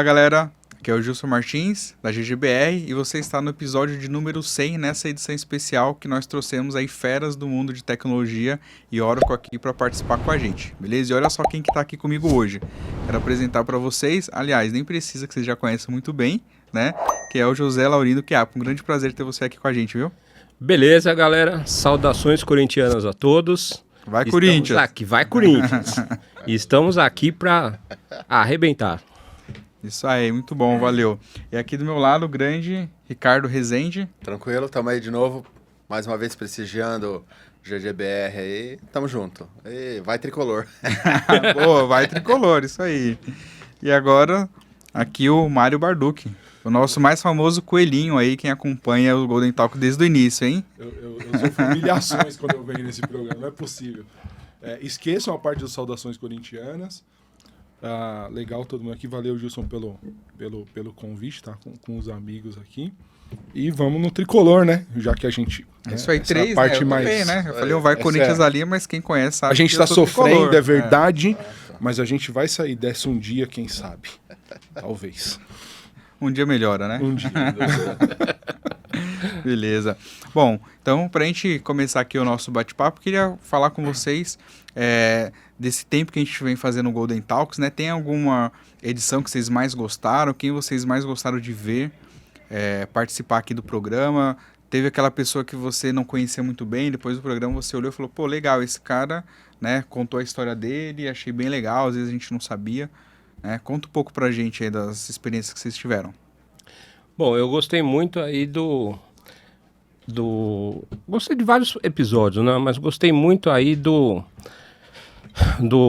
Fala galera, aqui é o Gilson Martins, da GGBR, e você está no episódio de número 100, nessa edição especial que nós trouxemos aí feras do mundo de tecnologia e Oracle aqui para participar com a gente, beleza? E olha só quem que tá aqui comigo hoje. Quero apresentar para vocês, aliás, nem precisa, que vocês já conhecem muito bem, né? Que é o José Laurindo Quiapo. Um grande prazer ter você aqui com a gente, viu? Beleza, galera. Saudações corintianas a todos. Vai, Corinthians! Vai, Corinthians! E estamos aqui para arrebentar. Isso aí, muito bom, valeu. E aqui do meu lado, o grande Ricardo Rezende. Tranquilo, tamo aí de novo, mais uma vez prestigiando o GGBR aí, tamo junto. E vai tricolor. Pô, vai tricolor, isso aí. E agora, aqui o Mário Barducci, o nosso mais famoso coelhinho aí, quem acompanha o Golden Talk desde o início, hein? Eu sofro humilhações quando eu venho nesse programa, não é possível. Esqueçam a parte das saudações corintianas. Legal todo mundo aqui, valeu Gilson pelo convite, tá? Com os amigos aqui. E vamos no tricolor, né? Já que a gente... Isso aí, três, parte né? Eu mais... também, né? Eu falei, vai Corinthians ali, mas quem conhece sabe. A gente que tá eu sou sofrendo, tricolor. é verdade, mas a gente vai sair dessa um dia, quem sabe. Talvez. Um dia melhora, né? Um dia. Beleza. Bom, então, pra gente começar aqui o nosso bate-papo, queria falar com vocês desse tempo que a gente vem fazendo o Golden Talks, né? Tem alguma edição que vocês mais gostaram? Quem vocês mais gostaram de ver participar aqui do programa? Teve aquela pessoa que você não conhecia muito bem, depois do programa você olhou e falou, pô, legal, esse cara, né, contou a história dele, achei bem legal, às vezes a gente não sabia. Conta um pouco pra gente aí das experiências que vocês tiveram. Bom, eu gostei muito aí Gostei de vários episódios, né? Mas gostei muito aí do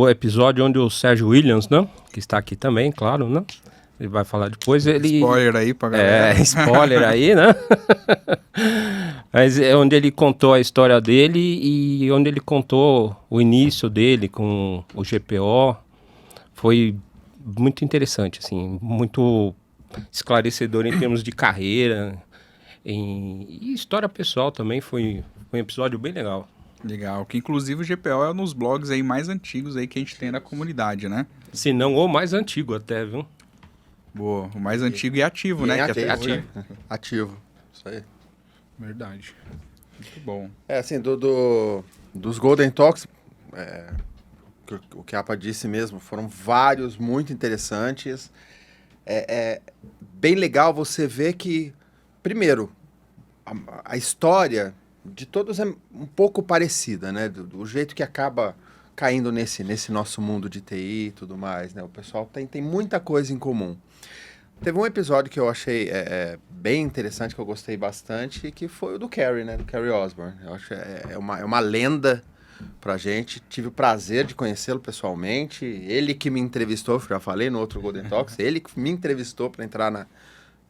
episódio onde o Sérgio Williams, né? Que está aqui também, claro, né? Ele vai falar depois. Spoiler aí pra galera. Spoiler aí, né? Mas é onde ele contou a história dele e onde ele contou o início dele com o GPO. Foi muito interessante, assim, muito esclarecedor em termos de carreira e história pessoal também. Foi um episódio bem legal. Legal, que inclusive o GPO é um dos blogs aí mais antigos aí que a gente tem na comunidade, né? Se não o mais antigo até, viu? Boa, o mais antigo e ativo, né? Ativo, Que até né? Ativo, isso aí. Verdade. Muito bom. Assim, dos Golden Talks, o que a Apa disse mesmo, foram vários muito interessantes. Bem legal você ver que, primeiro, a história de todos é um pouco parecida, né? Do jeito que acaba caindo nesse nosso mundo de TI e tudo mais, né? O pessoal tem muita coisa em comum. Teve um episódio que eu achei bem interessante, que eu gostei bastante, que foi o do Carrie, né? Do Carrie Osborne. Eu acho é uma lenda pra gente. Tive o prazer de conhecê-lo pessoalmente. Ele que me entrevistou, já falei no outro Golden Talks, ele que me entrevistou para entrar na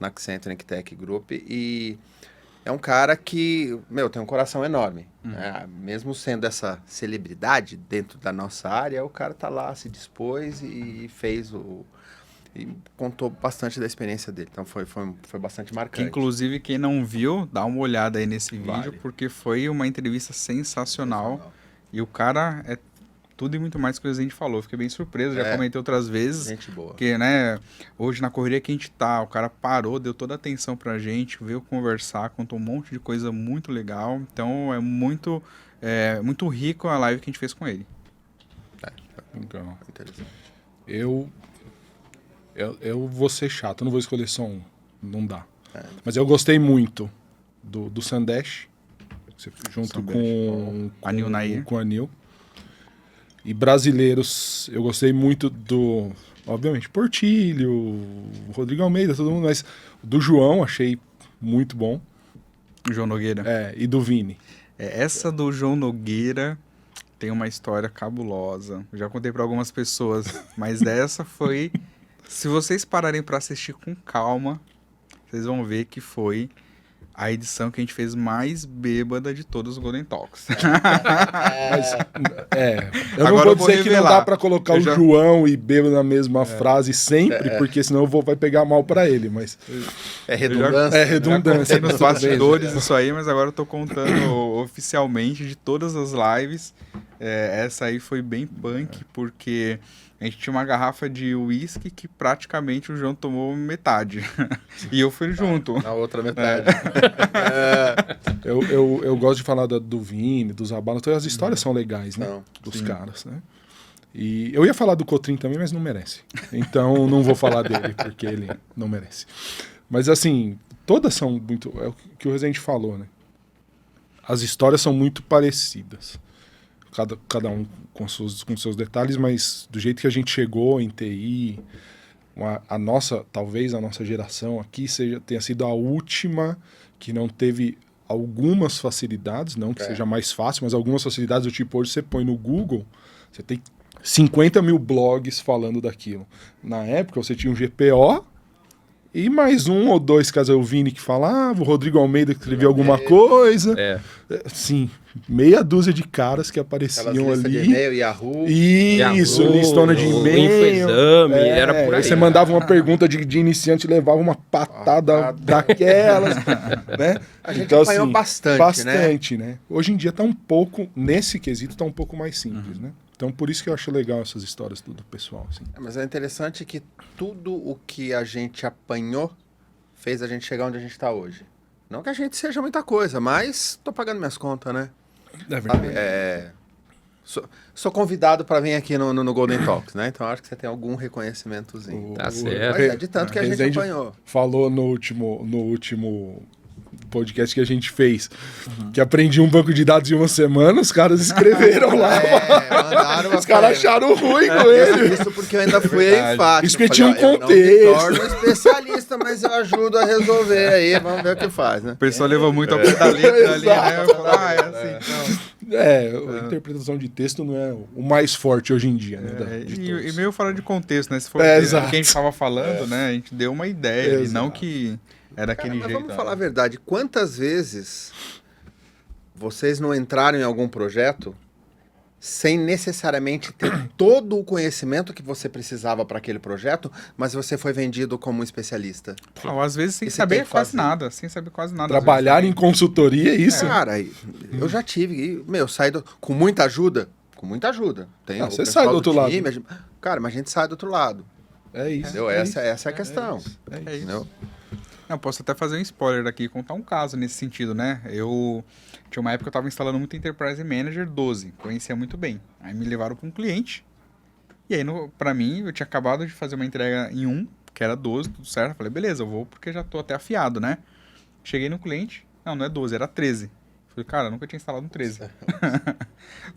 Accenture Tech Group. E é um cara que, tem um coração enorme. Né? Mesmo sendo essa celebridade dentro da nossa área, o cara tá lá, se dispôs e fez e contou bastante da experiência dele. Então foi bastante marcante. Que, inclusive, quem não viu, dá uma olhada aí nesse vídeo, Vale. porque foi uma entrevista sensacional. E o cara é tudo e muito mais que a gente falou. Fiquei bem surpreso, já comentei outras vezes. Gente boa. Porque, né, hoje na correria que a gente tá, o cara parou, deu toda a atenção pra gente, veio conversar, contou um monte de coisa muito legal. Então é muito rico a live que a gente fez com ele. Então, Interessante. eu vou ser chato, eu não vou escolher só um. Não dá. Mas eu gostei muito do Sandesh, junto com Anil Nair. Com o Anil. E brasileiros, eu gostei muito obviamente, Portilho, Rodrigo Almeida, todo mundo, mas do João achei muito bom. O João Nogueira. E do Vini. Essa do João Nogueira tem uma história cabulosa. Eu já contei para algumas pessoas, mas essa foi... Se vocês pararem para assistir com calma, vocês vão ver que foi a edição que a gente fez mais bêbada de todos os Golden Talks. Mas, eu Agora não vou dizer que não dá pra colocar João e bêbado na mesma frase sempre, porque senão vai pegar mal pra ele, mas... É redundância. É redundância. Eu contei nos bastidores isso aí, mas agora eu tô contando oficialmente de todas as lives. Essa aí foi bem punk, porque a gente tinha uma garrafa de uísque que praticamente o João tomou metade. E eu fui junto. Na outra metade. Eu gosto de falar do Vini, dos Abalos, todas as histórias são legais, né? Não, dos caras, né? E eu ia falar do Cotrim também, mas não merece. Então não vou falar dele, porque ele não merece. Mas assim, todas são muito... É o que o Rezende falou, né? As histórias são muito parecidas. Cada um com seus detalhes, mas do jeito que a gente chegou em TI, talvez a nossa geração aqui tenha sido a última que não teve algumas facilidades, não que seja mais fácil, mas algumas facilidades do tipo, hoje você põe no Google, você tem 50 mil blogs falando daquilo. Na época você tinha um GPO e mais um ou dois, caso o Vini que falava, o Rodrigo Almeida que escrevia alguma coisa. Sim, meia dúzia de caras que apareciam ali. De e-mail, Yahoo. Isso, listona de e-mail. Infoexame, era por aí. Aí você mandava uma pergunta de iniciante e levava uma patada daquelas. Né? A gente apanhou bastante, né? Hoje em dia tá um pouco, nesse quesito, tá um pouco mais simples, né? Então, por isso que eu acho legal essas histórias do pessoal. Assim. Mas é interessante que tudo o que a gente apanhou fez a gente chegar onde a gente está hoje. Não que a gente seja muita coisa, mas tô pagando minhas contas, né? É verdade. Sou convidado para vir aqui no Golden Talks, né? Então acho que você tem algum reconhecimentozinho. Tá certo. Mas é de tanto que a gente apanhou. Falou no último podcast que a gente fez, que aprendi um banco de dados em uma semana, os caras escreveram lá. Mandaram os caras acharam ruim com ele. Isso porque eu ainda fui enfático. Isso que tinha um contexto. Eu não me torno especialista, mas eu ajudo a resolver aí, vamos ver o que faz, né? O pessoal levou muito ao pé da letra ali, né? Eu falo, é assim, então. A interpretação de texto não é o mais forte hoje em dia, né? E meio fora de contexto, né? Se for ver o que a gente estava falando, né? A gente deu uma ideia, e não que é daquele jeito. Mas vamos falar a verdade, quantas vezes vocês não entraram em algum projeto sem necessariamente ter todo o conhecimento que você precisava para aquele projeto, mas você foi vendido como um especialista? Às vezes sem saber quase nada, Trabalhar em consultoria, é isso? Cara, eu já tive, saí com muita ajuda. Você sai do outro lado. Cara, mas a gente sai do outro lado. É isso. Entendeu? Essa é a questão. É isso. Eu posso até fazer um spoiler daqui, contar um caso nesse sentido, né? Tinha uma época que eu estava instalando muito Enterprise Manager 12, conhecia muito bem. Aí me levaram para um cliente, e aí pra mim, eu tinha acabado de fazer uma entrega em 1, que era 12, tudo certo. Eu falei, beleza, eu vou porque já tô até afiado, né? Cheguei no cliente, não é 12, era 13. Falei, cara, eu nunca tinha instalado um 13.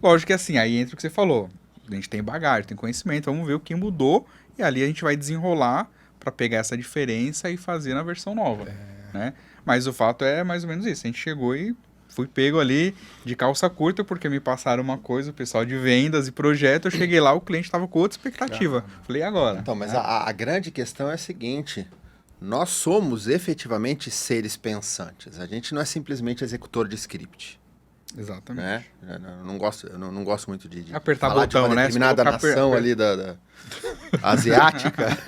Lógico que assim, aí entra o que você falou. A gente tem bagagem, tem conhecimento, vamos ver o que mudou, e ali a gente vai desenrolar para pegar essa diferença e fazer na versão nova, né? Mas o fato é mais ou menos isso. A gente chegou e fui pego ali de calça curta porque me passaram uma coisa, o pessoal de vendas e projeto, eu cheguei lá, o cliente estava com outra expectativa. Falei, e agora? Então, mas a grande questão é a seguinte, nós somos efetivamente seres pensantes, a gente não é simplesmente executor de script. Exatamente. Né? Eu não gosto muito de apertar falar botão, de uma determinada nação ali da asiática.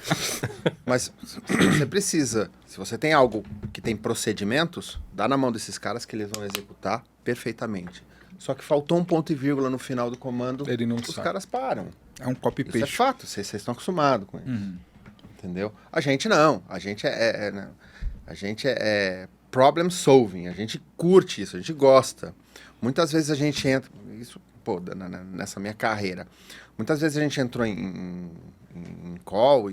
Mas você precisa, se você tem algo que tem procedimentos, dá na mão desses caras que eles vão executar perfeitamente. Só que faltou um ponto e vírgula no final do comando, os caras param. É um copy-paste. Isso é fato, vocês estão acostumados com isso. Entendeu? A gente não. A gente é problem solving, a gente curte isso, a gente gosta. Muitas vezes a gente entra, isso, nessa minha carreira, muitas vezes a gente entrou em call,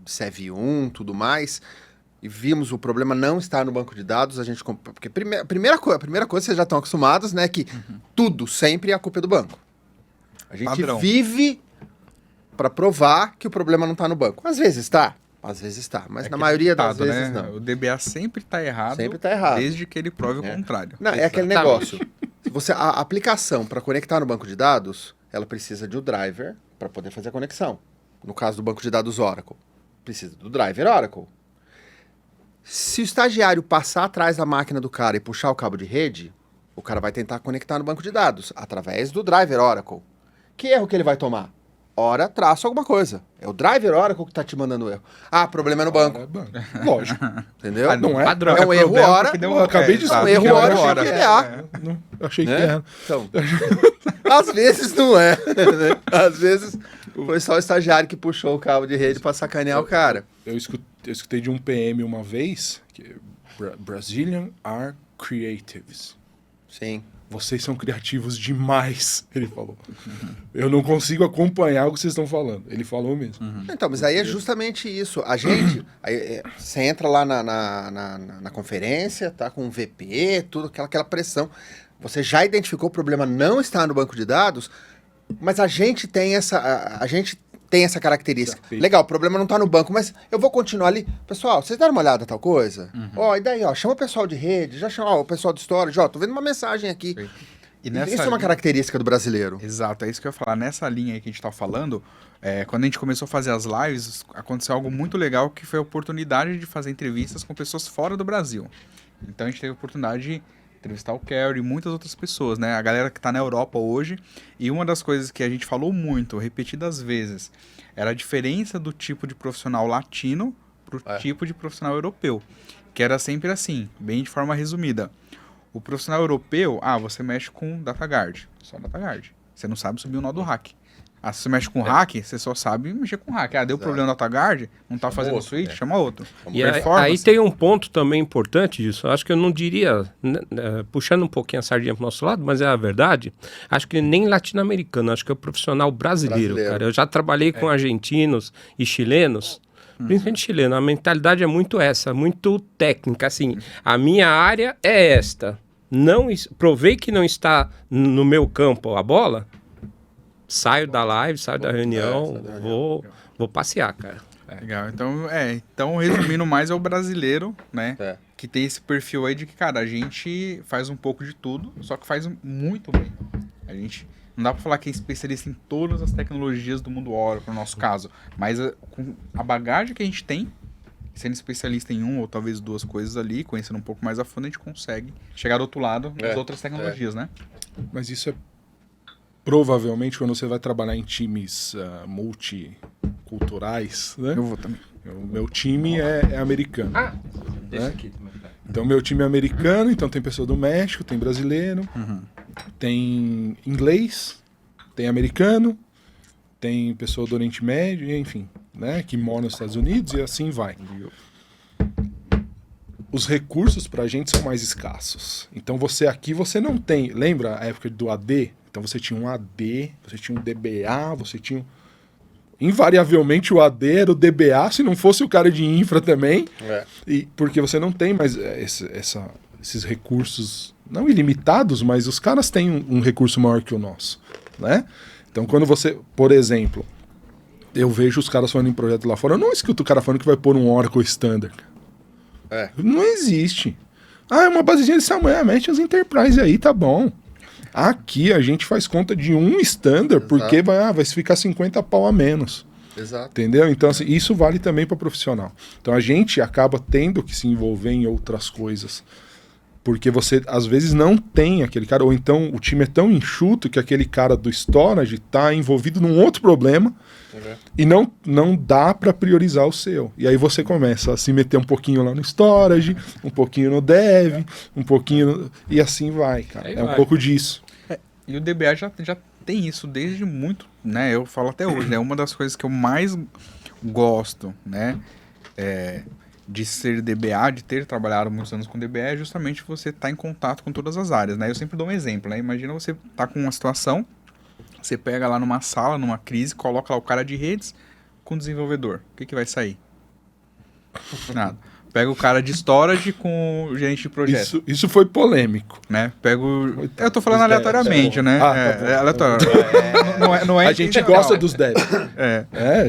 CV1, tudo mais, e vimos o problema não estar no banco de dados, porque a primeira coisa, vocês já estão acostumados, né, que tudo sempre é a culpa do banco. A gente vive para provar que o problema não está no banco. Às vezes está, mas na maioria das vezes não. O DBA sempre está errado, desde que ele prove o contrário. Não, é aquele negócio. A aplicação para conectar no banco de dados, ela precisa de um driver para poder fazer a conexão. No caso do banco de dados Oracle, precisa do driver Oracle. Se o estagiário passar atrás da máquina do cara e puxar o cabo de rede, o cara vai tentar conectar no banco de dados através do driver Oracle. Que erro que ele vai tomar? ora traço alguma coisa. É o driver hora que tá te mandando o erro. Ah, problema é no banco. É banco. Lógico. Entendeu? Não é? Padrão. É um erro problema hora. porque deu Eu acabei de É um saber erro que era hora, hora. achei que era. Não, eu achei que Né? era. Então, às vezes não é. Né? Às vezes foi só o estagiário que puxou o cabo de rede pra sacanear o cara. Eu escutei de um PM uma vez, que é Brazilian are creatives. Sim. Vocês são criativos demais, ele falou. Eu não consigo acompanhar o que vocês estão falando. Ele falou mesmo. Então, mas aí é justamente isso. A gente, você entra lá na conferência, tá com o VP, tudo, aquela pressão. Você já identificou o problema não está no banco de dados, mas a gente tem essa característica. Perfeito. Legal, o problema não está no banco, mas eu vou continuar ali. Pessoal, vocês deram uma olhada em tal coisa? Ó, e daí, ó, chama o pessoal de rede, já chama o pessoal de storage, ó, tô vendo uma mensagem aqui. E Isso é uma característica do brasileiro. Exato, é isso que eu ia falar. Nessa linha aí que a gente tá falando, quando a gente começou a fazer as lives, aconteceu algo muito legal, que foi a oportunidade de fazer entrevistas com pessoas fora do Brasil. Então a gente teve a oportunidade de entrevistar o Kerry e muitas outras pessoas, né? A galera que tá na Europa hoje. E uma das coisas que a gente falou muito, repetidas vezes, era a diferença do tipo de profissional latino pro tipo de profissional europeu. Que era sempre assim, bem de forma resumida. O profissional europeu, você mexe com DataGuard, só DataGuard. Você não sabe subir o nó do hack. Se você mexe com hack, você só sabe mexer com hack. Deu problema no DataGuard, não tá fazendo outro, switch, chama outro. E aí tem um ponto também importante disso. Acho que eu não diria, puxando um pouquinho a sardinha pro nosso lado, mas é a verdade. Acho que nem latino-americano, acho que é o profissional brasileiro, cara. Eu já trabalhei com argentinos e chilenos, principalmente chileno. A mentalidade é muito essa, muito técnica. Assim, a minha área é esta. Provei que não está no meu campo a bola, saio da live, saio da reunião, vou passear, cara. Legal. Então, resumindo mais, é o brasileiro, né? Que tem esse perfil aí de que, cara, a gente faz um pouco de tudo, só que faz muito bem. A gente não dá pra falar que é especialista em todas as tecnologias do mundo Oracle, no nosso caso. Mas com a bagagem que a gente tem, sendo especialista em ou talvez duas coisas ali, conhecendo um pouco mais a fundo, a gente consegue chegar do outro lado das outras tecnologias, né? Mas isso é provavelmente quando você vai trabalhar em times multiculturais, né? Eu vou também. O meu time é americano. Deixa aqui também. Então, meu time é americano, então tem pessoa do México, tem brasileiro, tem inglês, tem americano, tem pessoa do Oriente Médio, enfim, né? Que mora nos Estados Unidos e assim vai. Os recursos pra gente são mais escassos. Então, você não tem... Lembra a época do AD? Então você tinha um AD, você tinha um DBA, você tinha... Invariavelmente o AD era o DBA, se não fosse o cara de infra também. Porque você não tem mais esses recursos, não ilimitados, mas os caras têm um recurso maior que o nosso, né? Então quando você, por exemplo, eu vejo os caras falando em projeto lá fora, eu não escuto o cara falando que vai pôr um Oracle Standard. Não existe. É uma basezinha de Samuel, mete as Enterprise aí, tá bom. Aqui a gente faz conta de um standard, porque vai ficar 50 pau a menos. Exato. Entendeu? Então, assim, isso vale também para profissional. Então, a gente acaba tendo que se envolver em outras coisas. Porque você, às vezes, não tem aquele cara, ou então o time é tão enxuto que aquele cara do storage está envolvido num outro problema e não dá para priorizar o seu. E aí você começa a se meter um pouquinho lá no storage, um pouquinho no dev, um pouquinho... E assim vai, cara. Um pouco disso. E o DBA já tem isso desde muito, né? Eu falo até hoje, né? Uma das coisas que eu mais gosto, né? De ser DBA, de ter trabalhado muitos anos com DBA, é justamente você estar em contato com todas as áreas, né? Eu sempre dou um exemplo, né? Imagina você tá com uma situação, você pega lá numa sala, numa crise, coloca lá o cara de redes com o desenvolvedor. O que vai sair? Nada. Pega o cara de storage com o gerente de projeto. Isso foi polêmico. Né? Eu tô falando aleatoriamente, né? Aleatório. Não é a gente gosta dos devs.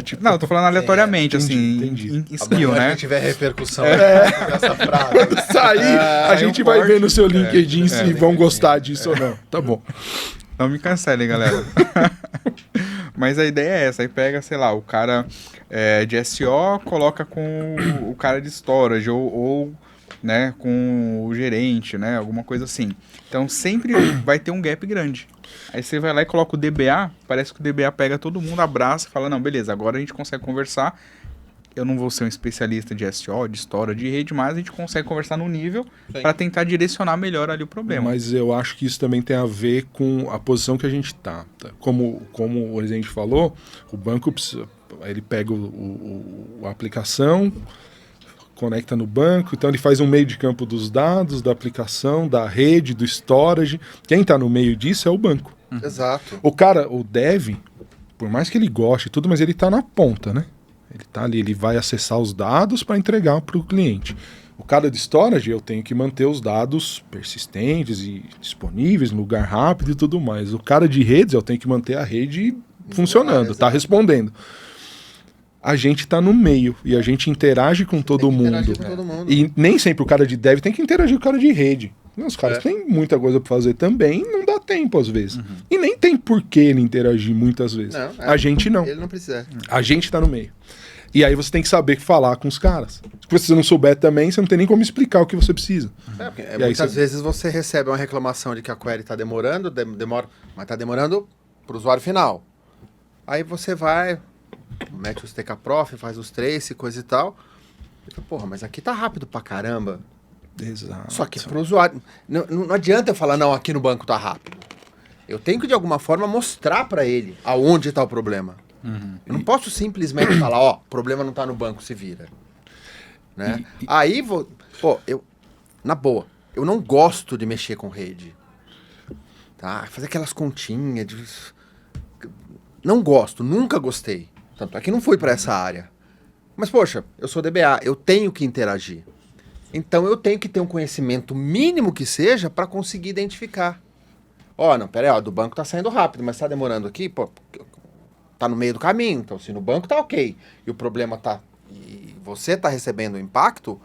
Tipo... Não, eu tô falando aleatoriamente, entendi. em skill, né? Se tiver repercussão dessa frase. Quando sair, a gente vai ver no seu LinkedIn se vão gostar disso ou não. Tá bom. Não me cancelem, galera. Mas a ideia é essa. Aí pega, sei lá, o cara de SO, coloca com o cara de storage. Ou né, com o gerente, né, alguma coisa assim. Então sempre vai ter um gap grande. Aí você vai lá e coloca o DBA, parece que o DBA pega todo mundo, abraça e fala, não, beleza, agora a gente consegue conversar. Eu não vou ser um especialista de SO, de história, de rede, mas a gente consegue conversar no nível para tentar direcionar melhor ali o problema. Mas eu acho que isso também tem a ver com a posição que a gente tá. Como o Rezende falou, o banco ele pega a aplicação, conecta no banco, então ele faz um meio de campo dos dados, da aplicação, da rede, do storage. Quem está no meio disso é o banco. Exato. O cara, o dev, por mais que ele goste e tudo, mas ele está na ponta, né? Ele está ali, ele vai acessar os dados para entregar para o cliente. O cara de storage, eu tenho que manter os dados persistentes e disponíveis, no lugar rápido e tudo mais. O cara de redes, eu tenho que manter a rede funcionando, está respondendo. A gente está no meio e a gente interage com todo mundo. E nem sempre o cara de dev tem que interagir com o cara de rede. Os caras têm muita coisa para fazer também, não dá tempo às vezes. E nem tem por que ele interagir muitas vezes. Não, a gente não. Ele não precisa. A gente está no meio. E aí você tem que saber falar com os caras. Se você não souber também, você não tem nem como explicar o que você precisa. Muitas vezes você recebe uma reclamação de que a query está demorando, mas está demorando para o usuário final. Aí você vai, mete os TK-Prof, faz os trace, coisa e tal. E fala, porra, mas aqui tá rápido pra caramba. Exato. Só que pro usuário... Não adianta eu falar, não, aqui no banco tá rápido. Eu tenho que, de alguma forma, mostrar para ele aonde tá o problema. Eu não posso simplesmente falar, ó, o problema não tá no banco, se vira. Né? Aí, na boa, eu não gosto de mexer com rede. Tá? Fazer aquelas continhas de... Não gosto, nunca gostei. Tanto é que não fui para essa área. Mas, poxa, eu sou DBA, eu tenho que interagir. Então, eu tenho que ter um conhecimento mínimo que seja para conseguir identificar. Ó, não, pera aí, ó, do banco tá saindo rápido, mas tá demorando aqui, pô, tá no meio do caminho. Então, se no banco tá ok, e o problema tá... E você tá recebendo o impacto,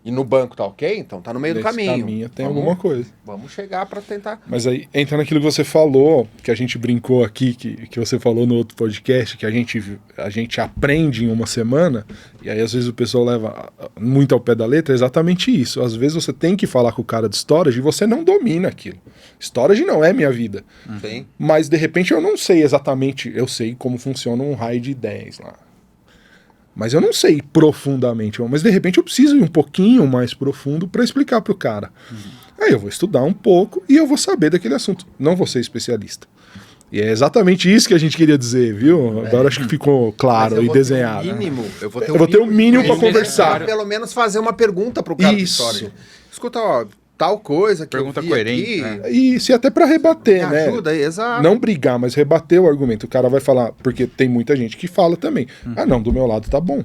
e no banco tá ok, então tá no meio do caminho. Tem alguma coisa. Vamos chegar para tentar... Mas aí, entra naquilo que você falou, que a gente brincou aqui, que você falou no outro podcast, que a gente aprende em uma semana, e aí às vezes o pessoal leva muito ao pé da letra, é exatamente isso. Às vezes você tem que falar com o cara de storage e você não domina aquilo. Storage não é minha vida. Sim. Mas de repente eu não sei exatamente, eu sei como funciona um RAID 10 lá. Mas eu não sei profundamente, mas de repente eu preciso ir um pouquinho mais profundo para explicar para o cara. Aí eu vou estudar um pouco e eu vou saber daquele assunto. Não vou ser especialista. E é exatamente isso que a gente queria dizer, viu? Agora acho que ficou claro e desenhado. Eu vou ter o mínimo para conversar. Pelo menos fazer uma pergunta para o cara de história. Escuta, ó, tal coisa que pergunta eu vi coerente, aqui, né? Isso, e até para rebater, me ajuda aí, exato. Não brigar, mas rebater o argumento. O cara vai falar, porque tem muita gente que fala também. Ah, não, do meu lado tá bom.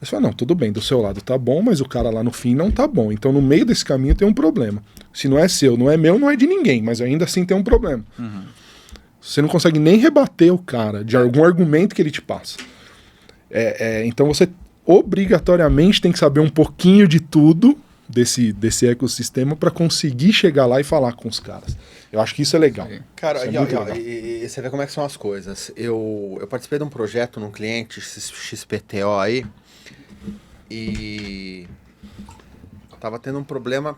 Você fala, não, tudo bem, do seu lado tá bom, mas o cara lá no fim não tá bom. Então no meio desse caminho tem um problema. Se não é seu, não é meu, não é de ninguém, mas ainda assim tem um problema. Você não consegue nem rebater o cara de algum argumento que ele te passa. Então você obrigatoriamente tem que saber um pouquinho de tudo desse ecossistema para conseguir chegar lá e falar com os caras. Eu acho que isso é legal. Cara, isso é muito legal. e você vê como é que são as coisas. Eu participei de um projeto num cliente XPTO aí e tava tendo um problema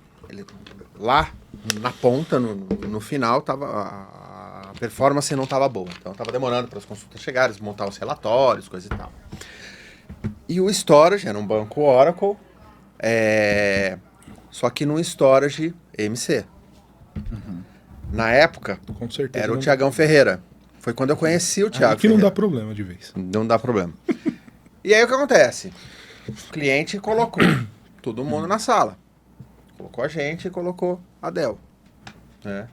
lá na ponta, no final, a performance não tava boa. Então tava demorando para as consultas chegarem, montar os relatórios, coisa e tal. E o storage era um banco Oracle, só que num storage MC. Na época, Com certeza. era o Tiagão Ferreira. Foi quando eu conheci o Tiago Aqui não Ferreira. dá problema de vez. Não dá problema. E aí o que acontece? O cliente colocou todo mundo na sala. Colocou a gente e colocou a Dell. Né?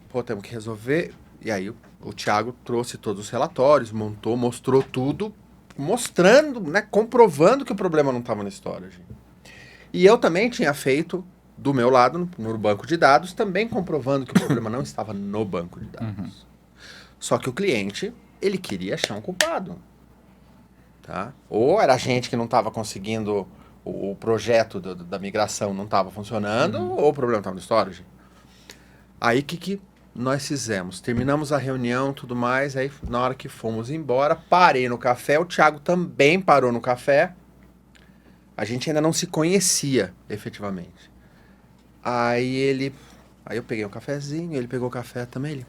Pô, temos que resolver. E aí o Thiago trouxe todos os relatórios, mostrou tudo, mostrando, né, comprovando que o problema não estava no storage. E eu também tinha feito, do meu lado, no banco de dados, também comprovando que o problema não estava no banco de dados. Só que o cliente, ele queria achar um culpado. Tá? Ou era a gente que não estava conseguindo, o projeto da migração não estava funcionando, ou o problema estava no storage. Aí o que nós fizemos? Terminamos a reunião, tudo mais, aí na hora que fomos embora, parei no café, o Thiago também parou no café. A gente ainda não se conhecia, efetivamente. Aí eu peguei um cafezinho, ele pegou o café também. Ele,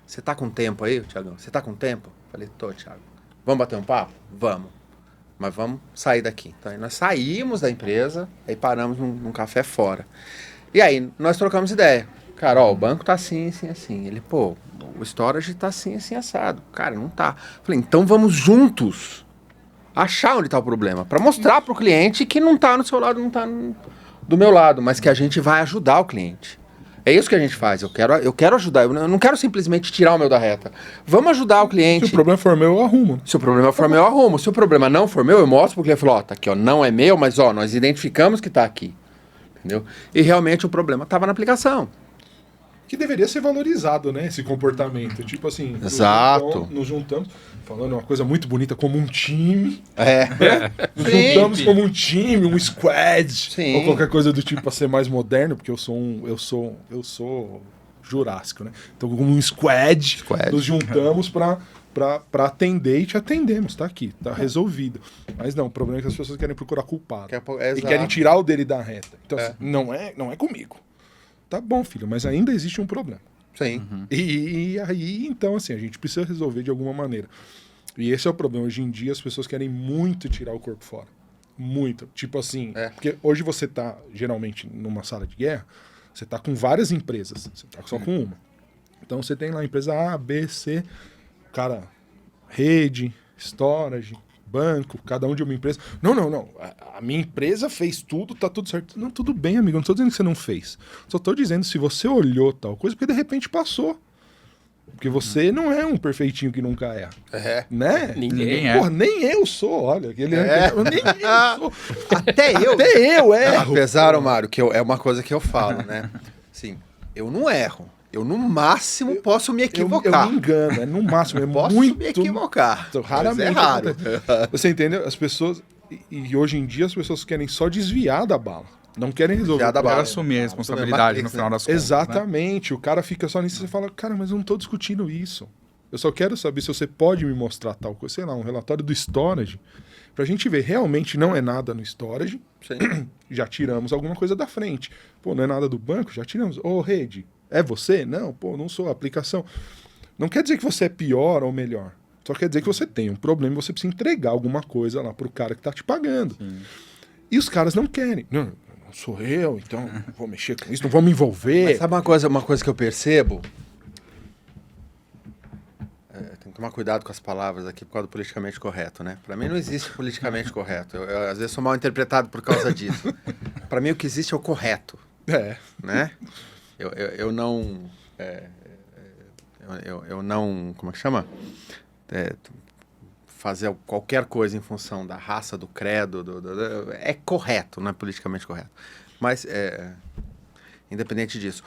você tá com tempo aí, Thiagão? Você tá com tempo? Falei, tô, Thiago. Vamos bater um papo? Vamos. Mas vamos sair daqui. Então aí nós saímos da empresa, aí paramos num café fora. E aí nós trocamos ideia. Cara, ó, o banco tá assim, assim, assim. Ele, pô, o storage tá assim, assim, assado. Cara, não tá. Falei, então vamos juntos achar onde tá o problema. Pra mostrar pro cliente que não tá no seu lado, não tá do meu lado, mas que a gente vai ajudar o cliente. É isso que a gente faz. Eu quero ajudar. Eu não quero simplesmente tirar o meu da reta. Vamos ajudar o cliente. Se o problema for meu, eu arrumo. Né? Se o problema for meu, eu arrumo. Se o problema não for meu, eu mostro pro cliente. Eu falo, ó, tá aqui, ó, não é meu, mas ó, nós identificamos que tá aqui. Entendeu? E realmente o problema tava na aplicação. Que deveria ser valorizado, né? Esse comportamento. Tipo assim, Exato. Nos juntamos, falando uma coisa muito bonita, como um time. Nos Sim. juntamos como um time, um squad. Sim. Ou qualquer coisa do tipo pra ser mais moderno, porque eu sou jurássico, né? Então, como um squad. Nos juntamos pra atender e te atendemos, tá aqui, tá resolvido. Mas não, o problema é que as pessoas querem procurar culpado. E querem tirar o dele da reta. Então, assim, não é comigo. Tá bom, filho, mas ainda existe um problema. Sim. E aí, então, assim, a gente precisa resolver de alguma maneira. E esse é o problema. Hoje em dia, as pessoas querem muito tirar o corpo fora. Muito. Tipo assim, porque hoje você tá, geralmente, numa sala de guerra, você tá com várias empresas. Você tá só com uma. Então, você tem lá a empresa A, B, C, cara, rede, storage, banco, cada um de uma empresa. Não. A minha empresa fez tudo, tá tudo certo. Não, tudo bem, amigo. Não tô dizendo que você não fez. Só tô dizendo se você olhou tal coisa, porque de repente passou. Porque você não é um perfeitinho que nunca erra. Né? Ninguém é. Porra, nem eu sou, olha. Nem eu sou. Até eu erro. Apesar, Mário, que é uma coisa que eu falo, né? Sim, eu não erro. Eu, no máximo, posso me equivocar. Eu me engano, no máximo. Posso muito me equivocar. Raramente. É raro. Você entendeu? As pessoas... E hoje em dia as pessoas querem só desviar da bala. Não querem resolver. Quero assumir a responsabilidade no final das contas. Exatamente. Né? O cara fica só nisso e você fala, cara, mas eu não tô discutindo isso. Eu só quero saber se você pode me mostrar tal coisa. Sei lá, um relatório do storage. Pra gente ver, realmente não é nada no storage. Sim. Já tiramos alguma coisa da frente. Pô, não é nada do banco? Já tiramos. Ô, rede, é você? Não, pô, não sou. Aplicação. Não quer dizer que você é pior ou melhor. Só quer dizer que você tem um problema e você precisa entregar alguma coisa lá pro cara que tá te pagando. Sim. E os caras não querem. Não sou eu, então não vou mexer com isso, não vou me envolver. Mas sabe uma coisa que eu percebo? Tem que tomar cuidado com as palavras aqui por causa do politicamente correto, né? Pra mim não existe politicamente correto. Eu, às vezes, sou mal interpretado por causa disso. Pra mim o que existe é o correto. Né? Eu não... Eu não... Como é que chama? Fazer qualquer coisa em função da raça, do credo, é correto, não é politicamente correto. Mas, independente disso,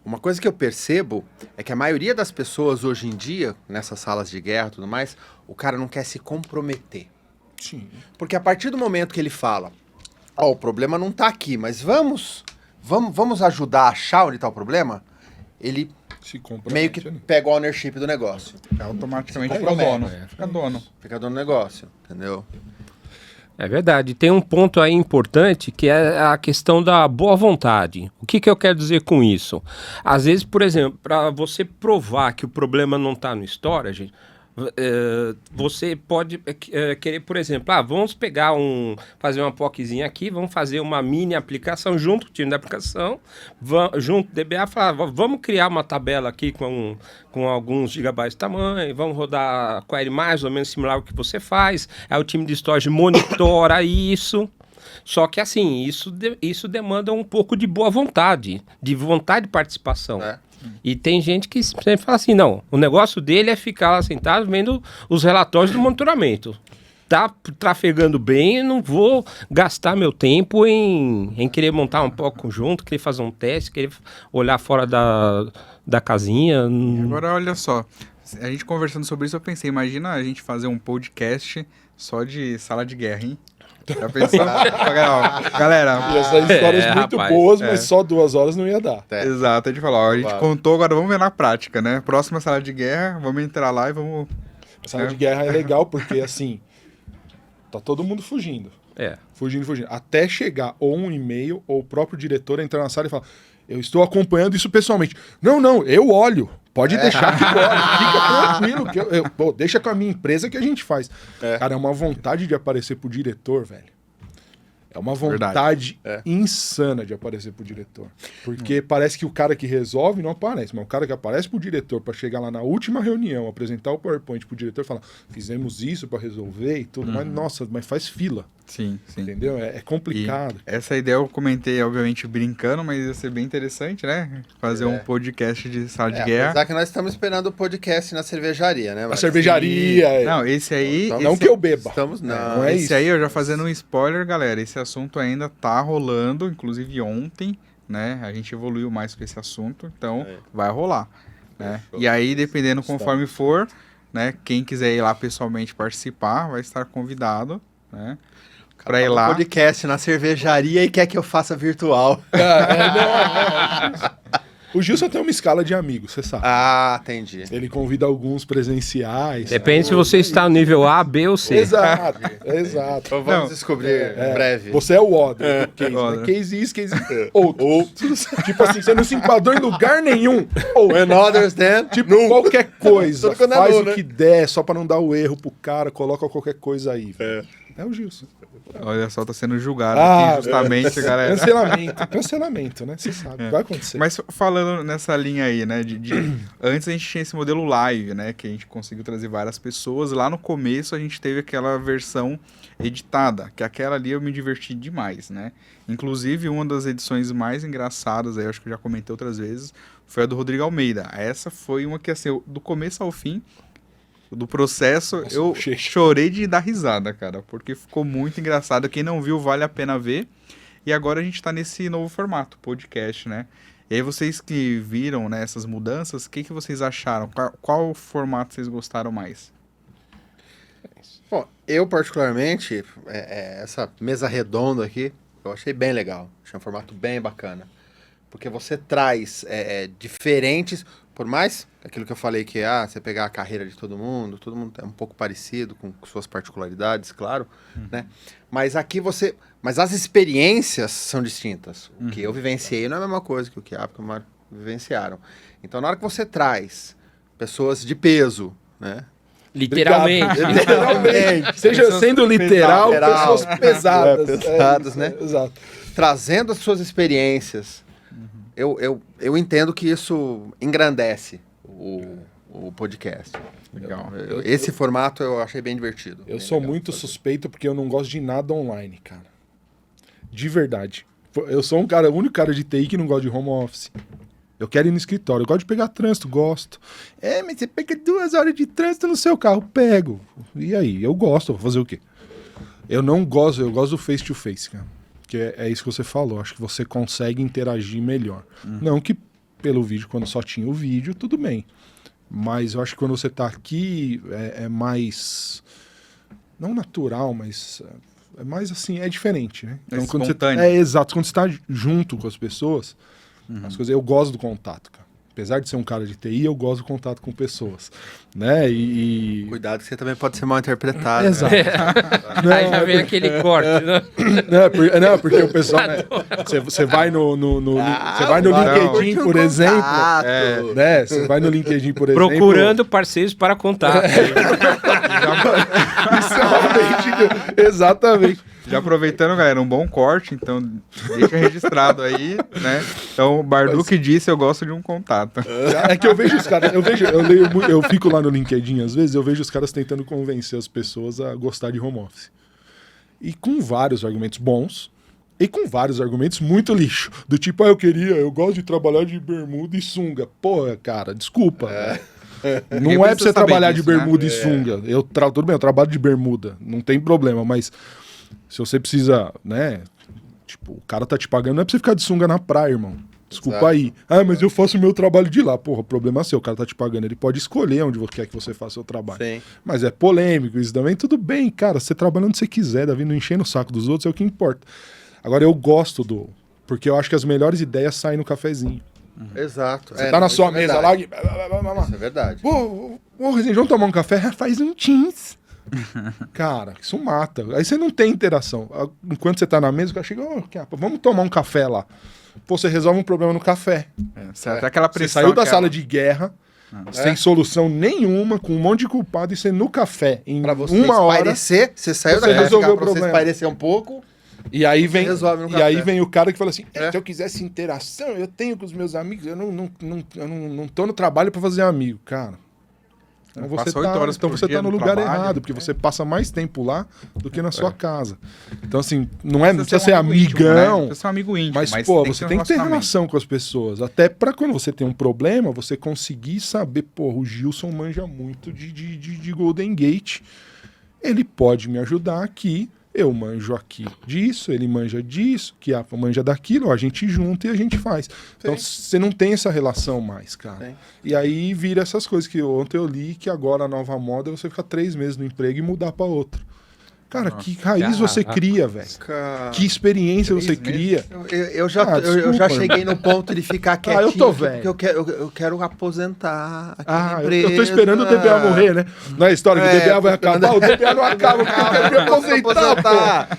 uma coisa que eu percebo é que a maioria das pessoas hoje em dia, nessas salas de guerra e tudo mais, o cara não quer se comprometer. Sim. Porque a partir do momento que ele fala, o problema não tá aqui, mas vamos ajudar a achar onde tá o problema, ele meio que pega o ownership do negócio. Automaticamente fica dono. Fica dono do negócio, entendeu? É verdade. Tem um ponto aí importante que é a questão da boa vontade. O que eu quero dizer com isso? Às vezes, por exemplo, para você provar que o problema não está no storage, você pode querer, por exemplo, vamos pegar fazer uma POCzinha aqui, vamos fazer uma mini aplicação junto com o time da aplicação, junto do DBA, falar, vamos criar uma tabela aqui com alguns gigabytes de tamanho, vamos rodar a query mais ou menos similar ao que você faz, aí o time de storage monitora isso. Só que assim, isso demanda um pouco de boa vontade, de vontade de participação. E tem gente que sempre fala assim, não, o negócio dele é ficar lá sentado vendo os relatórios do monitoramento. Tá trafegando bem, eu não vou gastar meu tempo em querer montar um pouco conjunto, querer fazer um teste, querer olhar fora da casinha. Agora, olha só, a gente conversando sobre isso, eu pensei, imagina a gente fazer um podcast só de sala de guerra, hein? Já pensou? Galera, ia sair histórias muito boas, mas só 2 horas não ia dar. Exato, a gente falou, a gente contou, agora vamos ver na prática, né? Próxima sala de guerra, vamos entrar lá e vamos... A sala de guerra é legal porque, assim, tá todo mundo fugindo. Fugindo. Até chegar ou um e-mail ou o próprio diretor entrar na sala e falar: eu estou acompanhando isso pessoalmente. Não, eu olho. Pode deixar que eu olho. Fica tranquilo. Pô, deixa com a minha empresa que a gente faz. Cara, é uma vontade de aparecer pro diretor, velho. É uma vontade insana de aparecer pro diretor. Porque parece que o cara que resolve não aparece, mas o cara que aparece pro diretor para chegar lá na última reunião, apresentar o PowerPoint pro diretor e falar: fizemos isso para resolver e tudo, mas nossa, mas faz fila. Sim. Entendeu? É complicado. E essa ideia eu comentei, obviamente, brincando, mas ia ser bem interessante, né? Fazer um podcast de sala de guerra. Apesar que nós estamos esperando o podcast na cervejaria, né? Na cervejaria. Não, esse aí... Não que eu beba. Não é isso. Esse aí, eu já fazendo um spoiler, galera, esse assunto ainda tá rolando, inclusive ontem, né? A gente evoluiu mais com esse assunto, então vai rolar, né? E aí, dependendo conforme for, né? Quem quiser ir lá pessoalmente participar, vai estar convidado, né? Pra ir lá. Podcast na cervejaria e quer que eu faça virtual. O Gilson tem uma escala de amigos, você sabe. Ah, entendi. Ele convida alguns presenciais. Depende se você está no nível A, B ou C. Exato. Então vamos descobrir em breve. Você é o Odder. Case isso, case outros. Tipo assim, você não se enquadrou em lugar nenhum. When others then, Tipo, qualquer coisa. Tudo Faz no, o né? que der, só pra não dar o erro pro cara, coloca qualquer coisa aí. É o Gilson. Olha só, tá sendo julgado aqui justamente, galera. Cancelamento, né? Você sabe, vai acontecer. Mas falando nessa linha aí, né, antes a gente tinha esse modelo live, né, que a gente conseguiu trazer várias pessoas. Lá no começo a gente teve aquela versão editada, que aquela ali eu me diverti demais, né. Inclusive, uma das edições mais engraçadas, aí, acho que eu já comentei outras vezes, foi a do Rodrigo Almeida. Essa foi uma que, assim, do começo ao fim, do processo, Nossa, eu chorei de dar risada, cara, porque ficou muito engraçado. Quem não viu, vale a pena ver. E agora a gente tá nesse novo formato, podcast, né? E aí vocês que viram, né, essas mudanças, o que vocês acharam? Qual formato vocês gostaram mais? Bom, eu particularmente, essa mesa redonda aqui, eu achei bem legal. Achei um formato bem bacana. Porque você traz diferentes... Por mais aquilo que eu falei que você pegar a carreira de todo mundo é um pouco parecido, com suas particularidades, claro, né? Mas aqui mas as experiências são distintas. O que eu vivenciei não é a mesma coisa que o Chiappe e o Mário vivenciaram. Então, na hora que você traz pessoas de peso, né? Literalmente. Seja sendo literal, pessoas pesadas. Pesadas, né? Exato. Trazendo as suas experiências. Eu entendo que isso engrandece o podcast. Legal. Esse formato eu achei bem divertido. Eu sou muito suspeito porque eu não gosto de nada online, cara. De verdade. Eu sou o único cara de TI que não gosta de home office. Eu quero ir no escritório. Eu gosto de pegar trânsito, gosto. Mas você pega 2 horas de trânsito no seu carro. Pego. E aí? Eu gosto. Vou fazer o quê? Eu gosto do face-to-face, cara. Que é isso que você falou. Acho que você consegue interagir melhor. Não que pelo vídeo, quando só tinha o vídeo, tudo bem. Mas eu acho que quando você tá aqui, é mais... Não natural, mas... É mais assim, é diferente, né? Então, quando espontâneo. Exato. Quando você tá junto com as pessoas, as coisas, eu gosto do contato, cara. Apesar de ser um cara de TI, eu gosto do contato com pessoas, né? Cuidado que você também pode ser mal interpretado. Exato. Né? Aí já vem aquele corte, né? Não, porque o pessoal... Né, você vai no LinkedIn, por exemplo... Né? Você vai no LinkedIn, por exemplo... Procurando parceiros para contato. Exatamente. Já aproveitando, galera, um bom corte, então deixa registrado aí, né? Então, o Barduque disse, eu gosto de um contato. É que eu vejo os caras, eu fico lá no LinkedIn, às vezes, eu vejo os caras tentando convencer as pessoas a gostar de home office. E com vários argumentos bons, e com vários argumentos muito lixo. Do tipo, eu gosto de trabalhar de bermuda e sunga. Porra, cara, desculpa. Não é pra você trabalhar disso, de bermuda, né? E sunga. Tudo bem, eu trabalho de bermuda, não tem problema, mas se você precisa, né? Tipo, o cara tá te pagando, não é pra você ficar de sunga na praia, irmão. Desculpa. Exato. Aí. Mas eu faço o meu trabalho de lá. Porra, o problema é seu, o cara tá te pagando. Ele pode escolher onde quer que você faça o seu trabalho. Sim. Mas é polêmico isso também. Tudo bem, cara, você trabalha onde você quiser, Davi, não enchendo o saco dos outros, é o que importa. Agora, eu gosto porque eu acho que as melhores ideias saem no cafezinho. Exato. Você tá na sua mesa lá... Isso é verdade. Pô, Rezinho, vamos tomar um café? Faz um Teams. Cara, isso mata. Aí você não tem interação. Enquanto você tá na mesa, o cara chega, vamos tomar um café lá. Pô, você resolve um problema no café. Até aquela Você pressão. saiu da sala de guerra, sem É. solução nenhuma, com um monte de culpado, e você no café, em Pra você uma hora... espairecer, você saiu você da casa resolveu o pra você problema. espairecer um pouco. E aí vem, resolve no e café. aí vem o cara que fala assim, É. se eu quisesse interação, eu tenho com os meus amigos, eu não tô no trabalho pra fazer amigo, cara. Então você Passa 8 horas então por você dia tá no no lugar trabalho, errado, porque você passa mais tempo lá do que na sua casa. Então assim, não Precisa precisa ser ser um amigo íntimo, né? amigão, Precisa ser um amigo íntimo, mas pô, você tem que ter relacionamento. relação com as pessoas, até pra quando você tem um problema, você conseguir saber, pô, o Gilson manja muito de Golden Gate, ele pode me ajudar aqui. Eu manjo aqui disso, ele manja disso, que a manja daquilo, a gente junta e a gente faz. Então você não tem essa relação mais, cara. Sim. E aí vira essas coisas que ontem eu li, que agora a nova moda é você ficar 3 meses no emprego e mudar pra outro. Cara, que raiz você cria, velho? Cara, Que experiência 3 você meses? cria? eu já desculpa, cheguei no ponto de ficar quietinho. eu tô velho. Porque eu quero aposentar aqui na Eu empresa. tô esperando o DBA morrer, né? Não é a história que o DBA vai acabar, o DBA não acaba, porque eu quero me aposentar,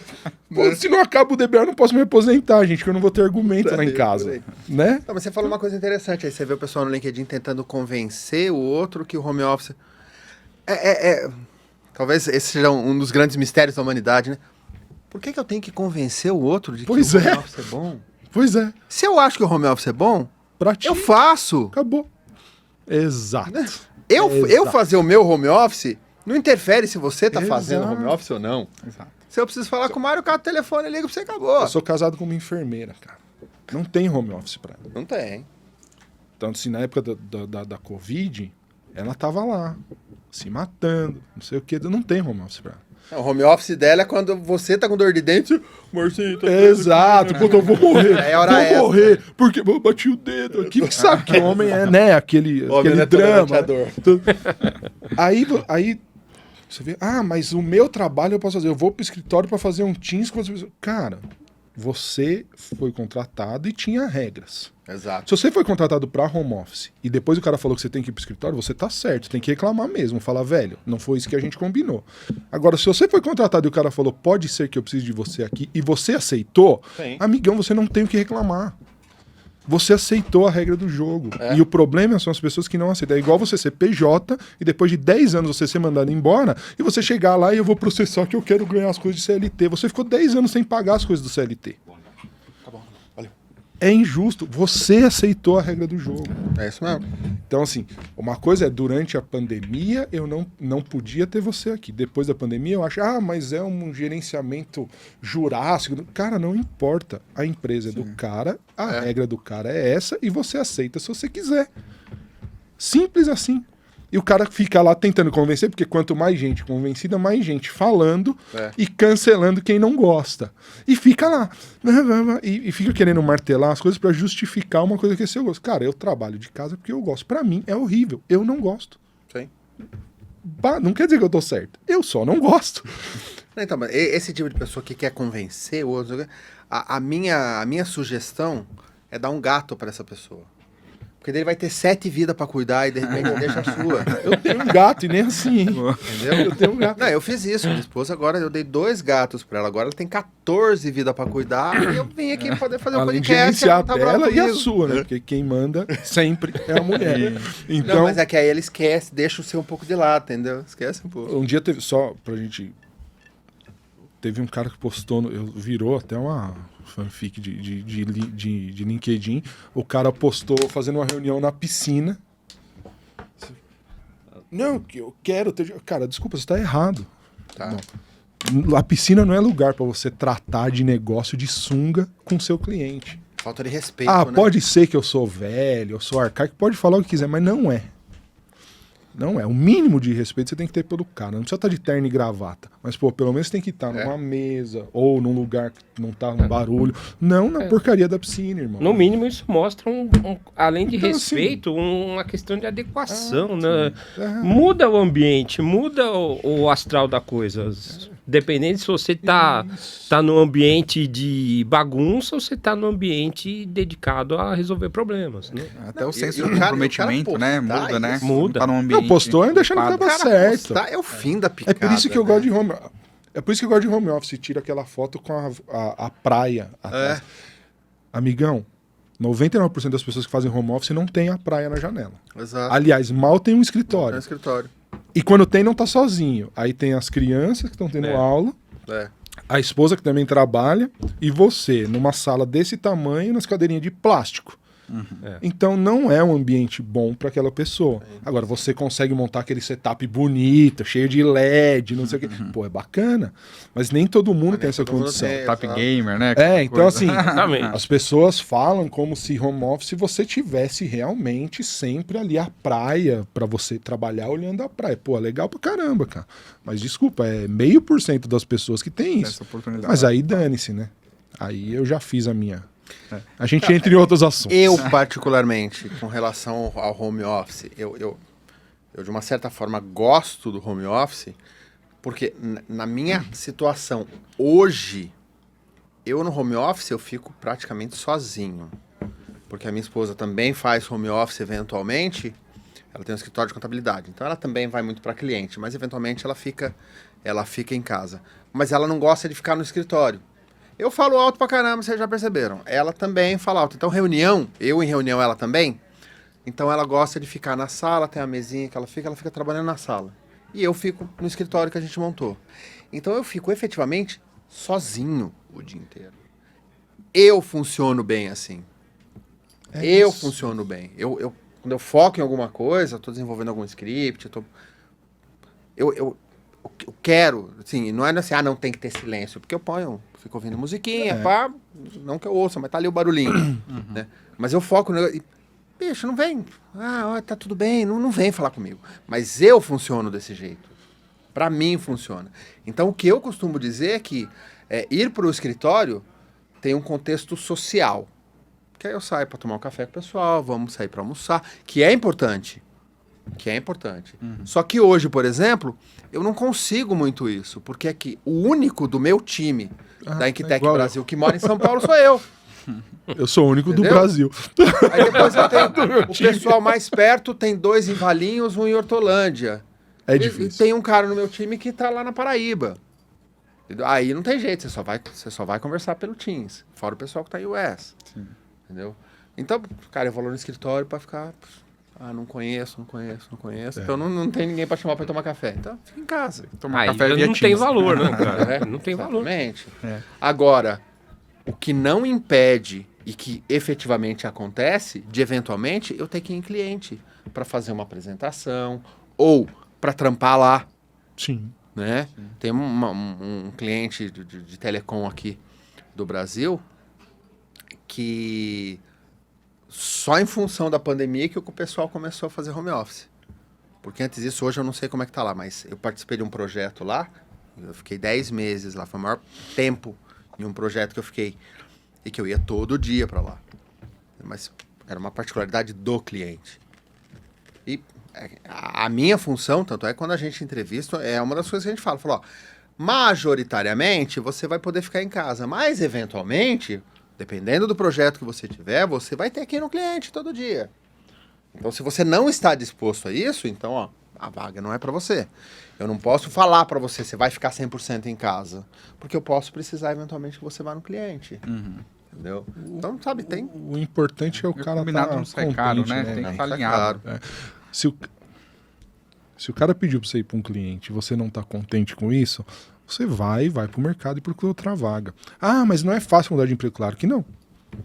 pô. Se não acaba o DBA, eu não posso me aposentar, gente, que eu não vou ter argumento lá em casa, né? Não, mas você falou uma coisa interessante. Aí você vê o pessoal no LinkedIn tentando convencer o outro que o home office... Talvez esse seja um dos grandes mistérios da humanidade, né? Por que eu tenho que convencer o outro de que Pois o home é. office é bom? Pois é, Se eu acho que o home office é bom, pra ti, eu faço. acabou. Exato. Eu Exato. fazer o meu home office não interfere se você tá Exato. fazendo home office ou não. Exato. Se eu preciso falar com o Mário, o cara do telefone liga pra você, acabou. Eu sou casado com uma enfermeira, cara. Não tem home office pra ela. Não tem. Tanto assim, na época da Covid, ela tava lá, se matando, não sei o que, não tem home office pra ela. O home office dela é quando você tá com dor de dente, Marcinho, tá Exato, puta, eu vou morrer. É hora vou extra. morrer, porque eu bati o dedo aqui. Que sabe que homem é, né? Aquele Homem não é drama. tolerante à dor. Aí você vê, mas o meu trabalho eu posso fazer. Eu vou pro escritório pra fazer um Teams com as pessoas. Cara, você foi contratado e tinha regras. Exato. Se você foi contratado pra home office e depois o cara falou que você tem que ir pro escritório, você tá certo, tem que reclamar mesmo. Falar, velho, não foi isso que a gente combinou. Agora, se você foi contratado e o cara falou, pode ser que eu precise de você aqui, e você aceitou, Sim. amigão, você não tem o que reclamar. Você aceitou a regra do jogo. É. E o problema são as pessoas que não aceitam. É igual você ser PJ e depois de 10 anos você ser mandado embora e você chegar lá e eu vou processar que eu quero ganhar as coisas de CLT. Você ficou 10 anos sem pagar as coisas do CLT. É injusto. Você aceitou a regra do jogo. É isso mesmo. Então, assim, uma coisa é, durante a pandemia, eu não podia ter você aqui. Depois da pandemia, eu acho, mas é um gerenciamento jurássico. Cara, não importa. A empresa é do cara, a regra do cara é essa, e você aceita se você quiser. Simples assim. E o cara fica lá tentando convencer, porque quanto mais gente convencida, mais gente falando e cancelando quem não gosta. E fica lá. E fica querendo martelar as coisas pra justificar uma coisa que é seu gosto. Cara, eu trabalho de casa porque eu gosto. Pra mim é horrível. Eu não gosto. Sim. Não quer dizer que eu tô certo. Eu só não gosto. Então, mas esse tipo de pessoa que quer convencer o outro, a minha sugestão é dar um gato pra essa pessoa. Porque ele vai ter 7 vidas pra cuidar e de repente ele deixa a sua. Eu tenho um gato e nem assim, hein? Entendeu? Eu tenho um gato. Não, eu fiz isso. Minha esposa agora, eu dei 2 gatos pra ela. Agora ela tem 14 vidas pra cuidar. E eu vim aqui poder fazer um Além de podcast. gerenciar ela tá brava dela e a comigo. sua, né? Porque quem manda sempre é a mulher. Então, Não, mas é que aí ele esquece, deixa o seu um pouco de lado, entendeu? Esquece um pouco. um dia teve, só pra gente... Teve um cara que postou, virou até uma fanfic de LinkedIn. O cara postou fazendo uma reunião na piscina. Não, que eu quero ter... Cara, desculpa, você tá errado. Tá. Não. A piscina não é lugar pra você tratar de negócio de sunga com seu cliente. Falta de respeito, né? Pode ser que eu sou velho, eu sou arcaico, pode falar o que quiser, mas não é. Não é. O mínimo de respeito você tem que ter pelo cara. Não precisa estar de terno e gravata. Mas, pelo menos você tem que estar numa mesa ou num lugar que não tá um barulho. Não na porcaria da piscina, irmão. No mínimo, isso mostra, além de Então, respeito, uma questão de adequação, né? É. Muda o ambiente, muda o astral da coisa. Dependendo se você tá no ambiente de bagunça ou você tá no ambiente dedicado a resolver problemas, né? Até o senso e o de cara- comprometimento, o cara né? postar Muda, né? isso. Muda. Tá num ambiente Não, postou ainda achando que ocupado. tava Cara, certo. postar é o fim da É picada. por isso que eu né? gosto de home. É por isso que eu gosto de home office. Tira aquela foto com a praia atrás. Amigão, 99% das pessoas que fazem home office não tem a praia na janela. Exato. Aliás, mal tem um No escritório. escritório. E quando tem, não tá sozinho. Aí tem as crianças que estão tendo É. aula, É. a esposa que também trabalha, e você, numa sala desse tamanho, nas cadeirinhas de plástico. É. Então não é um ambiente bom para aquela pessoa. Agora, você consegue montar aquele setup bonito, cheio de LED, não sei o quê. Pô, é bacana. Mas nem todo mundo tem essa todo mundo condição. tem. Top Exato. gamer, né? É, então assim, Exatamente. as pessoas falam como se home office você tivesse realmente sempre ali a praia para você trabalhar olhando a praia. Pô, é legal pra caramba, cara. Mas desculpa, é 0,5% das pessoas que tem isso. Essa oportunidade. Mas aí dane-se, né? Aí eu já fiz a minha. A gente entra em outros assuntos. Eu, particularmente, com relação ao home office, eu de uma certa forma gosto do home office, porque na minha situação hoje, eu no home office eu fico praticamente sozinho. Porque a minha esposa também faz home office eventualmente, ela tem um escritório de contabilidade, então ela também vai muito para cliente, mas eventualmente ela fica em casa. Mas ela não gosta de ficar no escritório. Eu falo alto pra caramba, vocês já perceberam. Ela também fala alto. Então, eu em reunião, ela também. Então, ela gosta de ficar na sala, tem a mesinha que ela fica trabalhando na sala. E eu fico no escritório que a gente montou. Então, eu fico efetivamente sozinho o dia inteiro. Eu funciono bem assim. Eu funciono bem. Quando eu foco em alguma coisa, estou desenvolvendo algum script, eu quero, assim, não é assim, não tem que ter silêncio, porque eu fico ouvindo musiquinha, pá, não que eu ouça, mas tá ali o barulhinho, né? Mas eu foco, bicho, não vem, tá tudo bem, não vem falar comigo. Mas eu funciono desse jeito. Pra mim funciona. Então o que eu costumo dizer é que ir pro escritório tem um contexto social. Que aí eu saio para tomar um café com o pessoal, vamos sair para almoçar, que é importante. Só que hoje, por exemplo, eu não consigo muito isso, porque é que o único do meu time da Inquitec igual Brasil que mora em São Paulo sou eu. Eu sou o único do Entendeu? Brasil. Aí depois eu tenho o pessoal mais perto, tem 2 em Valinhos, 1 em Hortolândia. É E difícil. tem um cara no meu time que tá lá na Paraíba. Aí não tem jeito, você só vai conversar pelo Teams, fora o pessoal que tá em US. Sim. Entendeu? Então, cara, eu vou lá no escritório pra ficar... não conheço. Então não tem ninguém pra chamar pra tomar café. Então, fica em casa. Tomar Aí café via não tem Teams. valor, né, cara? Não tem valor. Exatamente. É. Agora, o que não impede e que efetivamente acontece, de eventualmente, eu ter que ir em cliente pra fazer uma apresentação ou pra trampar lá, Sim. né? Tem um cliente de telecom aqui do Brasil que só em função da pandemia que o pessoal começou a fazer home office. Porque antes disso, hoje eu não sei como é que tá lá, mas eu participei de um projeto lá, eu fiquei 10 meses lá, foi o maior tempo em um projeto que eu fiquei, e que eu ia todo dia para lá. Mas era uma particularidade do cliente. E a minha função, tanto é que quando a gente entrevista, é uma das coisas que a gente fala, ó, majoritariamente você vai poder ficar em casa, mas eventualmente, dependendo do projeto que você tiver, você vai ter que ir no cliente todo dia. Então, se você não está disposto a isso, então, ó, a vaga não é para você. Eu não posso falar para você, você vai ficar 100% em casa, porque eu posso precisar eventualmente que você vá no cliente. Entendeu? Então, sabe, tem... O importante é o cara combinado tá não sai caro, contente, né? Tem que estar Sai alinhado. caro. Se o cara pediu pra você ir pra um cliente e você não tá contente com isso, você vai pro mercado e procura outra vaga. Ah, mas não é fácil mudar de emprego. Claro que não.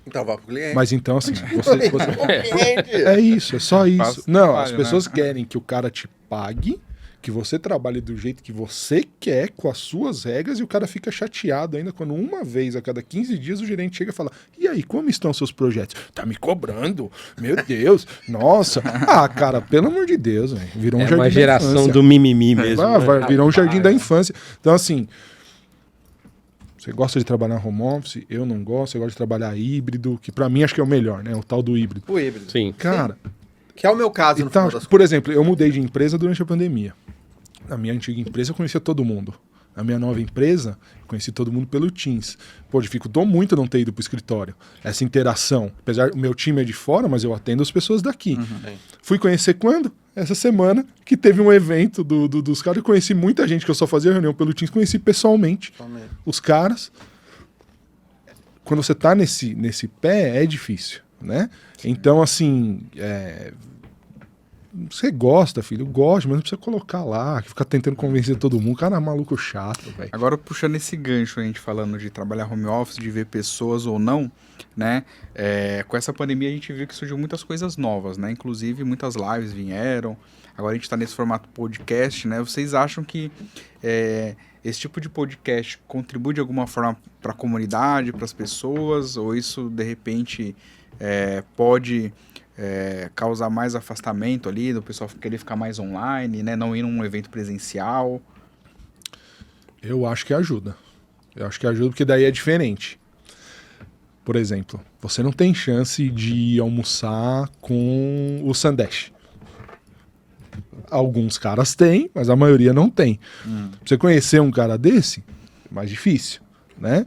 Então, vá pro cliente. Mas então, assim, cliente. é isso, é só isso. Faz Não, trabalho, as pessoas né? querem que o cara te pague, que você trabalhe do jeito que você quer, com as suas regras, e o cara fica chateado ainda quando uma vez a cada 15 dias o gerente chega e fala: e aí, como estão seus projetos? Tá me cobrando? Meu Deus, nossa. Ah, cara, pelo amor de Deus, véio, virou um É jardim uma da geração infância. do mimimi mesmo. Ah, né? virou um jardim da infância. Então, assim, você gosta de trabalhar home office? Eu não gosto. Você gosta de trabalhar híbrido, que pra mim acho que é o melhor, né? O tal do híbrido. O híbrido. Sim. Cara, Que é o meu caso, no então, final das por exemplo, eu mudei de empresa durante a pandemia. Na minha antiga empresa eu conhecia todo mundo. a minha nova empresa, conheci todo mundo pelo Teams. Pô, dificultou muito não ter ido pro escritório. Essa interação. Apesar o meu time é de fora, mas eu atendo as pessoas daqui. Fui conhecer quando? Essa semana, que teve um evento dos caras. Eu conheci muita gente que eu só fazia reunião pelo Teams, conheci pessoalmente os caras. Quando você tá nesse pé, é difícil, né? Então, assim, você gosta, filho, eu gosto, mas não precisa colocar lá, ficar tentando convencer todo mundo. Cara, maluco chato, velho. Agora, puxando esse gancho, a gente falando de trabalhar home office, de ver pessoas ou não, né? Com essa pandemia a gente viu que surgiu muitas coisas novas, né? Inclusive, muitas lives vieram. Agora a gente está nesse formato podcast, né? Vocês acham que esse tipo de podcast contribui de alguma forma para a comunidade, para as pessoas? Ou isso, de repente, pode causar mais afastamento ali, do pessoal querer ficar mais online, né? Não ir num evento presencial? Eu acho que ajuda. Eu acho que ajuda porque daí é diferente. Por exemplo, você não tem chance de almoçar com o Sandesh. Alguns caras têm, mas a maioria não tem. Pra você conhecer um cara desse, é mais difícil, né?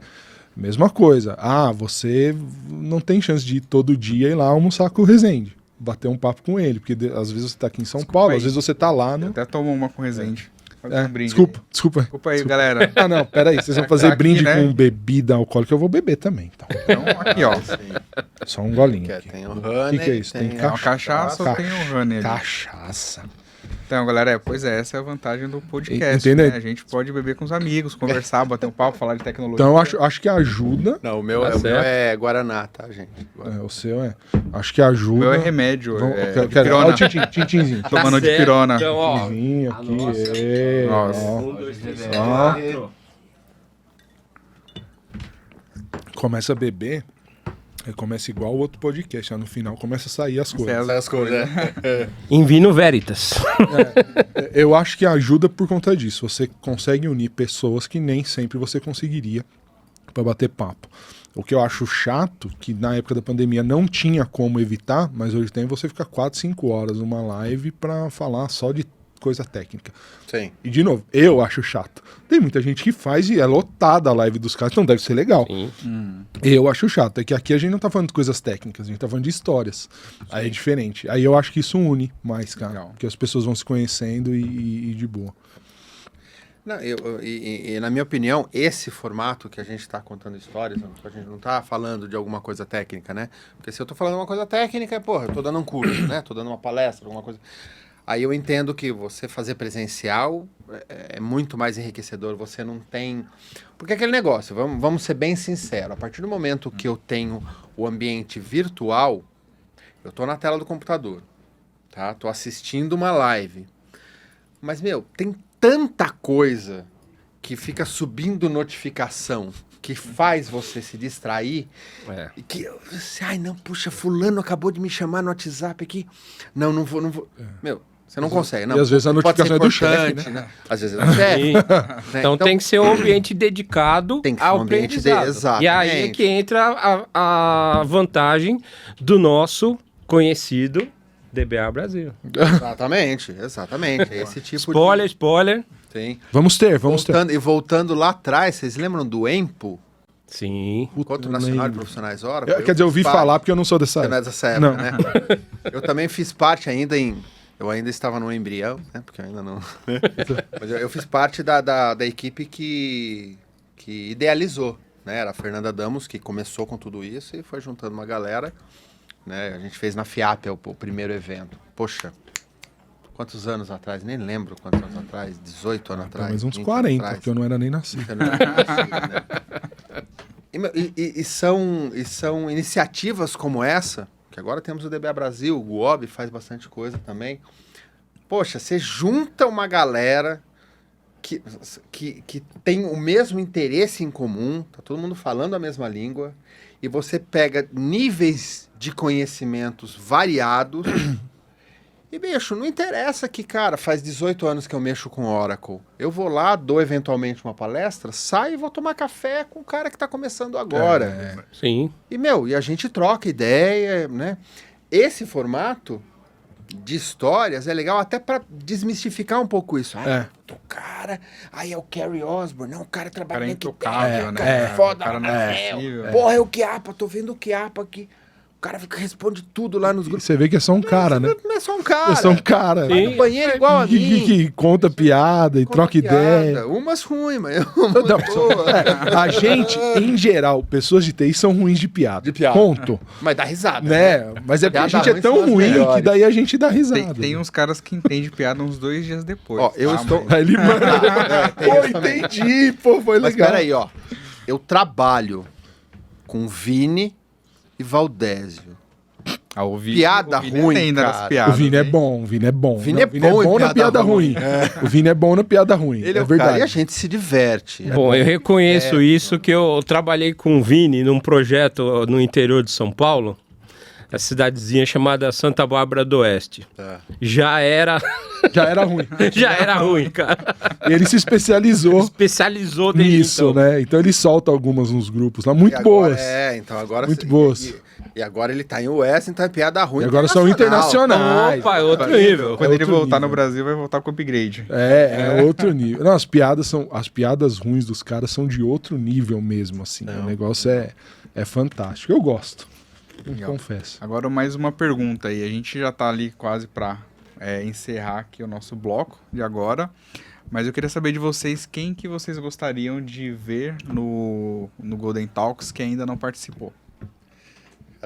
Mesma coisa. Você não tem chance de ir todo dia ir lá almoçar com o Rezende, bater um papo com ele, porque às vezes você tá aqui em São Paulo, aí. às vezes você tá lá no... Até tomou uma com o Resende. Faz um brinde. Desculpa. Desculpa aí, galera. Não, peraí, vocês vão fazer Aqui, brinde né? com bebida alcoólica, eu vou beber também, então. Então, aqui, ó. Só um golinho aqui. Tem o O Honey, que é isso? Tem É uma cachaça ou tem o honey ali? Cachaça. Então, galera, pois essa é a vantagem do podcast, Entendeu? né? A gente pode beber com os amigos, conversar, bater um papo, falar de tecnologia. Então eu acho que ajuda. Não, o meu, Tá o meu certo. é Guaraná, tá, gente? O seu é. Acho que O ajuda. meu é remédio, Quero- de Olha pirona. o tintinzinho. Tomando de certo. pirona. Então, ó, Tintinzinho a aqui. nossa. Nossa. 1, 2, 3, Ó. 4. Começa a beber, aí começa igual o outro podcast. No final começa a sair as coisas. Essas coisas, né? Em Vino Veritas. Eu acho que ajuda por conta disso. Você consegue unir pessoas que nem sempre você conseguiria para bater papo. O que eu acho chato, que na época da pandemia não tinha como evitar, mas hoje tem você ficar 4, 5 horas numa live para falar só de coisa técnica. Sim. E de novo, eu acho chato. Tem muita gente que faz e é lotada a live dos caras, então deve ser legal. Sim. Eu acho chato, é que aqui a gente não tá falando de coisas técnicas, a gente tá falando de histórias. Aí é diferente. Aí eu acho que isso une mais, cara. Legal. Porque as pessoas vão se conhecendo e de boa. Não, na minha opinião, esse formato que a gente está contando histórias, a gente não está falando de alguma coisa técnica, né? Porque se eu estou falando uma coisa técnica, porra, eu estou dando um curso, né? Estou dando uma palestra, alguma coisa. Aí eu entendo que você fazer presencial é muito mais enriquecedor, você não tem... Porque aquele negócio, vamos ser bem sinceros, a partir do momento que eu tenho o ambiente virtual, eu estou na tela do computador, tá? Estou assistindo uma live. Mas, meu, tem tanta coisa que fica subindo notificação que faz você se distrair e que você, ai não, puxa, fulano acabou de me chamar no WhatsApp aqui. Não vou. Meu, você não consegue. Não, E às vezes a pode ser notificação é do chefe, importante, né? Às vezes é do chefe. Sim. né? Então tem que ser um ambiente dedicado Tem que ser ao um ambiente aprendizado. exatamente. E aí é que entra a vantagem do nosso conhecido DBA Brasil. Exatamente. É esse tipo Spoiler. de... Sim. Vamos ter. Voltando lá atrás, vocês lembram do EMPO? Sim. Encontro eu Nacional de lembro. Profissionais Oracle? Quer dizer, eu ouvi fiz parte. falar porque eu não sou dessa Você não é época. dessa época, Não. né? Eu também fiz parte ainda eu ainda estava no embrião, né? Porque eu ainda não... Mas eu fiz parte da equipe que idealizou, né? Era a Fernanda Damos, que começou com tudo isso e foi juntando uma galera, né? A gente fez na FIAP o primeiro evento. Poxa, quantos anos atrás? Nem lembro quantos anos atrás. 18 anos atrás. Mas uns 20 40, atrás. porque eu não era nem nascido. Você não era nascido, né? E são iniciativas como essa, que agora temos o DBA Brasil, o GUOB faz bastante coisa também. Poxa, você junta uma galera que tem o mesmo interesse em comum, tá todo mundo falando a mesma língua, e você pega níveis de conhecimentos variados. E, bicho, não interessa que, cara, faz 18 anos que eu mexo com Oracle. Eu vou lá, dou eventualmente uma palestra, saio e vou tomar café com o cara que tá começando agora. Sim. E, meu, a gente troca ideia, né? Esse formato, de histórias é legal até pra desmistificar um pouco isso. O cara, aí é o Carrie Osborne, não, o cara O trabalha cara é no intocável, né? cara é foda, O cara não é é, possível. porra, é o Quiapa, tô vendo o Quiapa aqui. O cara responde tudo lá nos grupos. Você vê que é só um cara, né? Não é só um cara. É só um cara. Vai no banheiro igual a mim. Que conta piada e Conta troca piada. ideia. Umas ruins, mas umas Não, boas. a gente, em geral, pessoas de TI são ruins de piada. De piada. Ponto. Mas dá risada. Né? Mas é porque a Piada gente é ruim tão são as ruim melhores. que daí a gente dá risada. Tem uns caras que entendem piada uns 2 dias depois. Ó, eu estou... Aí ele manda. tem Pô, isso também. entendi. Pô, foi Mas legal. peraí, ó. Eu trabalho com Vini e Valdésio. O Vini, Piada o Vini ruim, entende das cara. piadas, O Vini é hein? bom, o Vini é bom. O Vini Não, é bom em na piada piada ruim. ruim. O Vini é bom na piada ruim. Ele é é o cara e a verdade. gente se diverte. Bom, eu reconheço isso, que eu trabalhei com o Vini num projeto no interior de São Paulo, a cidadezinha chamada Santa Bárbara do Oeste. Já era Já era ruim. já era ruim, cara. E ele se especializou Especializou dele, nisso, então. né? Então ele solta algumas nos grupos lá, muito E agora- boas. então agora... Muito boas. E agora ele tá em US, então é piada ruim. E agora são internacionais. Opa, é outro nível. Quando ele outro voltar nível. no Brasil, vai voltar com upgrade. É outro nível. Não, as piadas ruins dos caras são de outro nível mesmo, assim. O negócio é fantástico. Eu gosto. Legal. Confesso. Agora mais uma pergunta aí. A gente já tá ali quase pra encerrar aqui o nosso bloco de agora. Mas eu queria saber de vocês quem que vocês gostariam de ver no Golden Talks que ainda não participou.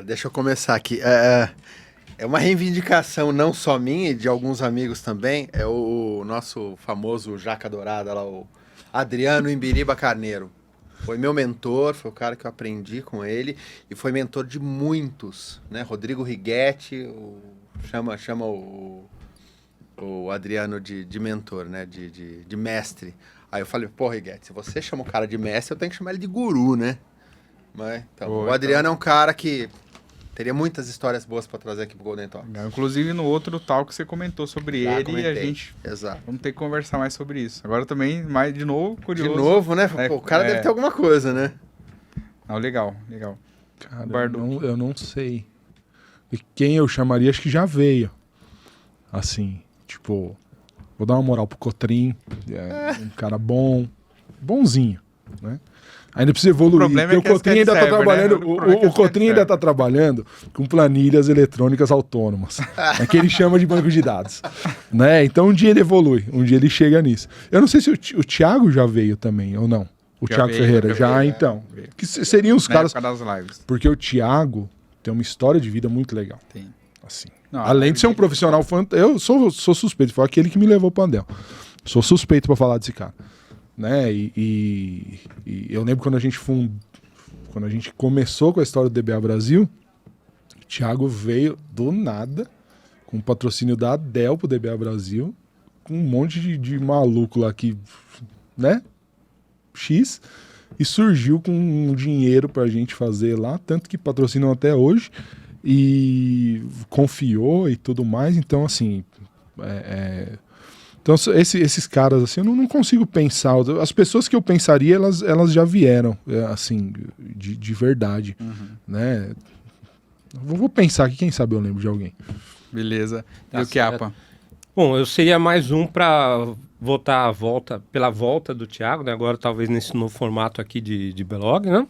Deixa eu começar aqui. É uma reivindicação não só minha e de alguns amigos também. É o nosso famoso Jaca Dourada lá, o Adriano Imbiriba Carneiro. Foi meu mentor, foi o cara que eu aprendi com ele e foi mentor de muitos, né? Rodrigo Righetti, chama o Adriano de mentor, né? De mestre. Aí eu falei, pô, Righetti, se você chama o cara de mestre, eu tenho que chamar ele de guru, né? Então, Pô, o Adriano é um cara que teria muitas histórias boas para trazer aqui pro Golden Talk. Inclusive no outro talk você comentou sobre Já ele e comentei. a gente Exato. vamos ter que conversar mais sobre isso. Agora também, mais de novo, curioso. De novo, né? Pô, o cara deve ter alguma coisa, né? Não, legal. Cara, Bardo. eu não sei. E quem eu chamaria, acho que já veio. Assim, tipo, vou dar uma moral pro Cotrim. Um cara bom, bonzinho, né? Ainda precisa evoluir. O problema porque é o que Cotrim ainda tá serve, né? trabalhando. O problema é que O Cotrim ainda tá trabalhando com planilhas eletrônicas autônomas. É que ele chama de banco de dados. Né? Então um dia ele evolui, um dia ele chega nisso. Eu não sei se o Thiago já veio também, ou não. O Já Thiago veio, Ferreira, já já veio, então. veio. Que seriam os Na caras. época das lives. Porque o Thiago tem uma história de vida muito legal. Tem. Assim. Não, Além de ser um profissional eu sou suspeito, foi aquele que me levou pro Andel. Sou suspeito pra falar desse cara. Né? E eu lembro quando a gente começou com a história do DBA Brasil, o Thiago veio do nada, com o patrocínio da Adel pro DBA Brasil, com um monte de maluco lá que, né? X, e surgiu com um dinheiro pra gente fazer lá, tanto que patrocinam até hoje, e confiou e tudo mais. Então, assim, então esses caras, assim, eu não consigo pensar. As pessoas que eu pensaria, elas já vieram, assim, de verdade, né? Vou pensar aqui, quem sabe eu lembro de alguém. Beleza. Tá E o Quiapa? Bom, eu seria mais um para votar pela volta do Thiago, né? Agora talvez nesse novo formato aqui de blog, né?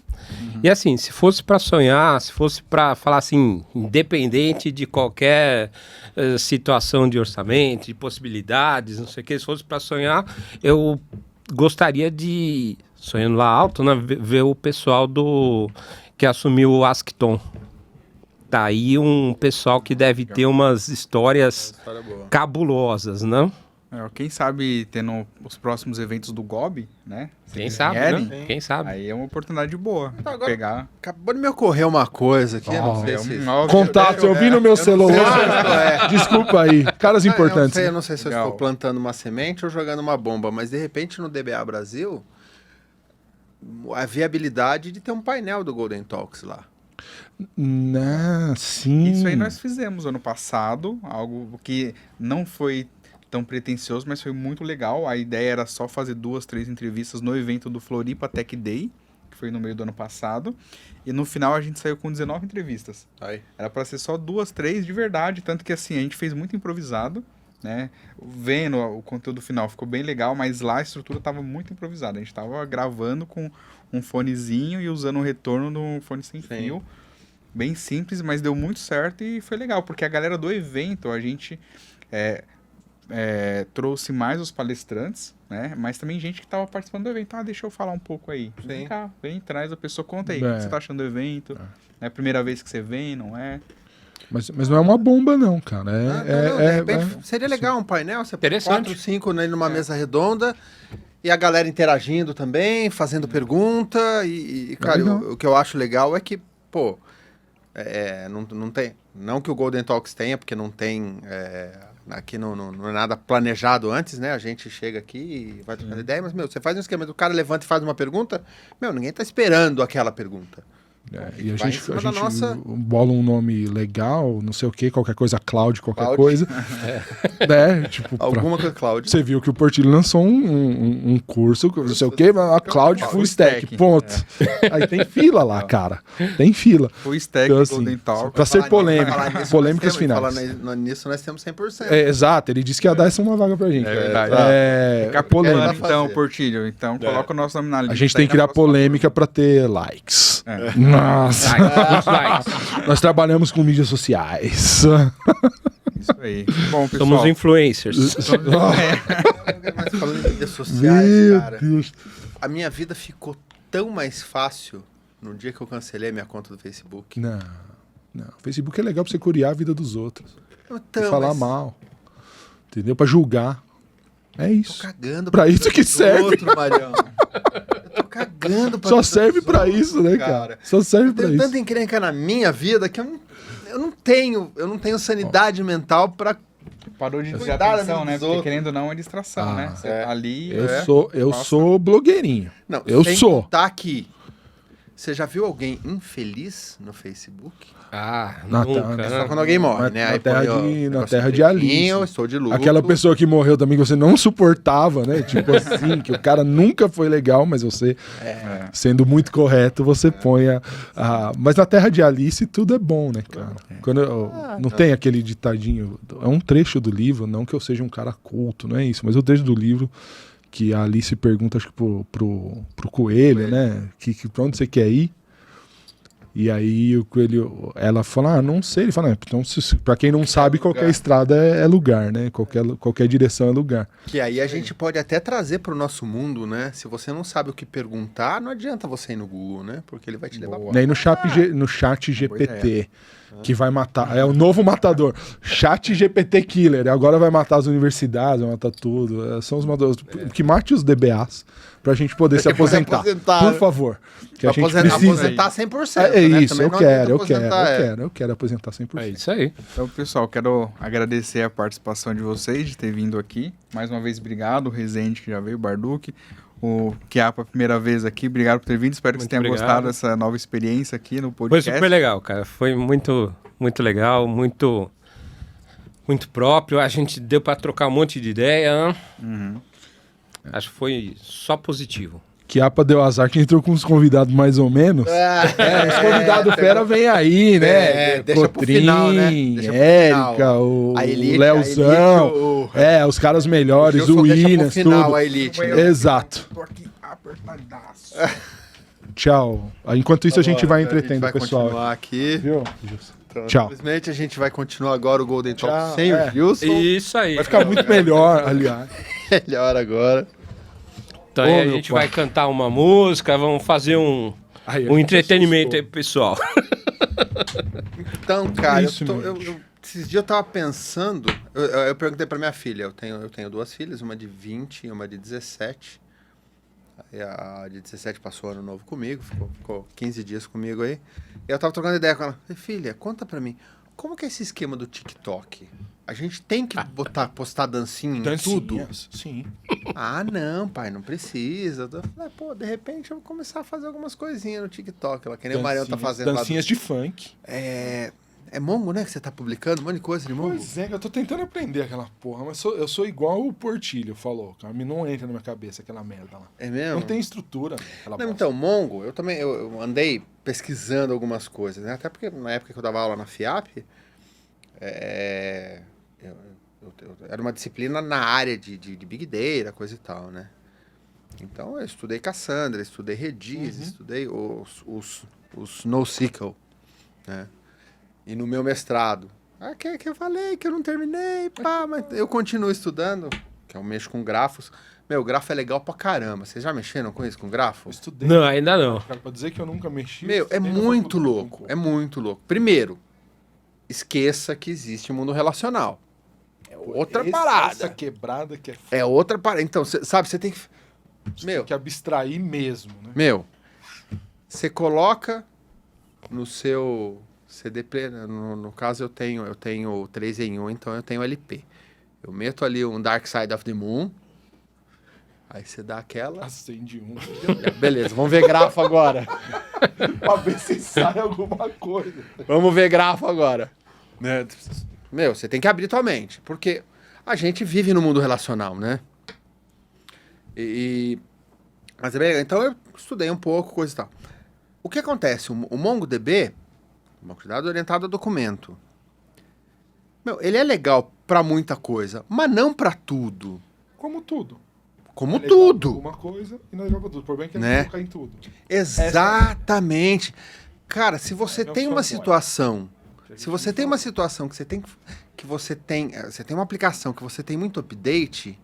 E assim, se fosse para sonhar, se fosse para falar assim, independente de qualquer situação de orçamento, de possibilidades, não sei o que, se fosse para sonhar, eu gostaria de, sonhando lá alto, né? Ver o pessoal que assumiu o Ascton. Tá aí um pessoal que deve ter umas histórias cabulosas, né? Quem sabe tendo os próximos eventos do GOB, né? Quem Se sabe, vierem, né? Quem sabe? Aí é uma oportunidade boa. Então, agora- Pegar. Acabou de me ocorrer uma coisa aqui, não sei se... Contato, eu vi no meu celular. Desculpa aí. Caras importantes. Eu não sei se eu Legal. estou plantando uma semente ou jogando uma bomba, mas de repente no DBA Brasil, a viabilidade de ter um painel do Golden Talks lá. Não, sim. Isso aí nós fizemos ano passado, algo que não foi tão pretensioso, mas foi muito legal. A ideia era só fazer 2, 3 entrevistas no evento do Floripa Tech Day, que foi no meio do ano passado. E no final a gente saiu com 19 entrevistas. Aí. Era para ser só 2, 3 de verdade, tanto que assim, a gente fez muito improvisado, né? Vendo o conteúdo final ficou bem legal, mas lá a estrutura estava muito improvisada. A gente estava gravando com um fonezinho e usando o retorno do fone sem fio. Bem simples, mas deu muito certo e foi legal, porque a galera do evento, a gente trouxe mais os palestrantes, né? Mas também gente que estava participando do evento. Deixa eu falar um pouco aí. Vem cá, vem, traz a pessoa, conta aí. O que você tá achando do evento? É a primeira vez que você vem, não é? Mas não é uma bomba, não, cara. De repente, seria legal um painel, você põe Interessante. 4, 5 numa mesa redonda e a galera interagindo também, fazendo pergunta. E cara, o que eu acho legal é que, pô, não tem. Não que o Golden Talks tenha, porque não tem. Aqui não é nada planejado antes, né? A gente chega aqui e vai trocando ideia, mas, você faz um esquema do cara levanta e faz uma pergunta, ninguém tá esperando aquela pergunta. E a vai em gente cima da nossa- bola um nome legal, não sei o que, qualquer coisa, Cloud, qualquer coisa. Né? Tipo, Alguma coisa, Cláudio. você viu que o Portilho lançou um curso, não sei o que, a Cloud Full Stack, ponto. Aí tem fila lá, cara. Tem fila. Full Stack, Então, assim, Golden Talk. pra ser polêmico, polêmicas finais. Falando nisso, nós temos 100%. Exato, ele disse que ia dar essa uma vaga pra gente. É verdade. É polêmica. Polêmica, então, Portilho. Então, coloca o nosso nome na lista. A gente tem que criar polêmica pra ter likes. Nossa. Muitos likes. Nós trabalhamos com mídias sociais. Isso aí. Bom, pessoal. Somos influencers. Mas falando de mídias sociais, Meu cara, Deus. a minha vida ficou tão mais fácil no dia que eu cancelei a minha conta do Facebook. Não. O Facebook é legal pra você curiar a vida dos outros. Então, E falar mas mal. Entendeu? Pra julgar. É tô isso. cagando Pra vida isso que dos serve. outros, Marião. Eu tô cagando pra Só vida serve dos pra outros, isso, né, cara? Só serve Eu pra tenho isso. tanta encrenca na minha vida que eu não tenho sanidade mental pra... Parou de dizer Cuidado, atenção, amigo né? dos Porque outros. querendo ou não, é distração, né? Você tá ali... Eu sou blogueirinho. Não, Eu sem sou. contar que... Você já viu alguém infeliz no Facebook? Nunca. Só quando alguém morre, né? Aí Na terra de Alice. Eu estou de luto. Aquela pessoa que morreu também que você não suportava, né? Tipo assim, que o cara nunca foi legal, mas você, sendo muito correto, você põe Mas na terra de Alice tudo é bom, né, cara? Não tem aquele ditadinho. É um trecho do livro, não que eu seja um cara culto, não é isso, mas o trecho do livro que a Alice pergunta, acho que pro coelho, né? Pra onde você quer ir? E aí o coelho, ela fala, não sei. Ele fala, então, pra quem não sabe, qualquer estrada é lugar, né? Qualquer direção é lugar. Que aí a gente pode até trazer pro nosso mundo, né? Se você não sabe o que perguntar, não adianta você ir no Google, né? Porque ele vai te levar E aí no chat GPT, que vai matar, é o novo matador. Chat GPT Killer, agora vai matar as universidades, vai matar tudo. São os matadores. Que mate os DBAs pra gente poder se aposentar. Por favor. Que a gente precisa. Aposentar 100%. É né? isso, Também eu não quero, adianta eu quero, aposentar, eu quero aposentar 100%. É isso aí. Então, pessoal, quero agradecer a participação de vocês, de ter vindo aqui. Mais uma vez, obrigado. O Rezende, que já veio, o Barduque. O Chiapa, primeira vez aqui. Obrigado por ter vindo. Espero que você tenha gostado dessa nova experiência aqui no Foi podcast. super legal, cara. Foi muito legal, muito próprio. A gente deu pra trocar um monte de ideia. Acho que foi só positivo. Chiapa deu azar que entrou com os convidados mais ou menos. Os convidados fera vem aí, né? deixa pro final, né? Deixa pro Érica, final. o A Elite, Leozão. Os caras melhores, o Gilson deixa pro Williams, final, tudo. a Elite. Exato. Tô aqui apertadaço. Tchau. Enquanto isso, a gente vai entretendo a o gente vai pessoal. continuar aqui. Viu? Então, Tchau. Simplesmente a gente vai continuar agora o Golden Talk Tchau. sem o Gilson. Isso aí. Vai ficar muito melhor, aliás. Melhor agora. Então aí a meu gente pai. vai cantar uma música, vamos fazer um entretenimento aí pro pessoal. Então, cara, Isso, esses dias eu tava pensando, eu perguntei pra minha filha, eu tenho duas filhas, uma de 20 e uma de 17. Aí a de 17 passou ano novo comigo, ficou 15 dias comigo aí. E eu tava trocando ideia com ela. Falei, filha, conta pra mim, como que é esse esquema do TikTok? A gente tem que postar dancinha em tudo? Sim. Ah, não, pai, não precisa. Eu falei, pô, de repente eu vou começar a fazer algumas coisinhas no TikTok. Ela, que nem o Marião tá fazendo lá. Dancinhas de funk. É Mongo, né? Que você tá publicando um monte de coisa de Mongo. Pois é, eu tô tentando aprender aquela porra, mas eu sou igual o Portilho falou, cara. Não entra na minha cabeça aquela merda lá. É mesmo? Não tem estrutura, aquela Não, bosta. então, Mongo, eu andei pesquisando algumas coisas, né? Até porque na época que eu dava aula na FIAP, era uma disciplina na área de Big Data, coisa e tal, né? Então eu estudei Cassandra, estudei Redis, estudei os NoSQL, né? E no meu mestrado, que eu falei que eu não terminei, pá, mas eu continuo estudando, que eu mexo com grafos. Meu, grafo é legal pra caramba. Vocês já mexeram com isso, com grafo? Eu estudei. Não, ainda não. Cara, pra dizer que eu nunca mexi... Meu, é estudei na muito faculdade, louco, pô. é muito louco. Primeiro, esqueça que existe mundo relacional. É outra parada. Essa quebrada que é É outra parada. Então, sabe, você tem que... tem que abstrair mesmo, né? Meu, você coloca no seu CDP, no caso eu tenho 3 em 1, então eu tenho LP. Eu meto ali um Dark Side of the Moon, aí você dá aquela... Acende um. Beleza, vamos ver grafo agora. Pra ver se sai alguma coisa. Vamos ver grafo agora. Né? Meu, você tem que abrir tua mente, porque a gente vive no mundo relacional, né? Mas é bem legal. Então eu estudei um pouco, coisa e tal. O que acontece? O MongoDB, banco de dados orientado a documento, meu, ele é legal pra muita coisa, mas não pra tudo. Como tudo. Como É legal pra tudo. alguma coisa e não é legal pra tudo. O problema é que Né? não cai em tudo. Exatamente. Cara, se você meu tem uma fanboy. situação, se você tem uma situação que você tem uma aplicação que você tem muito update,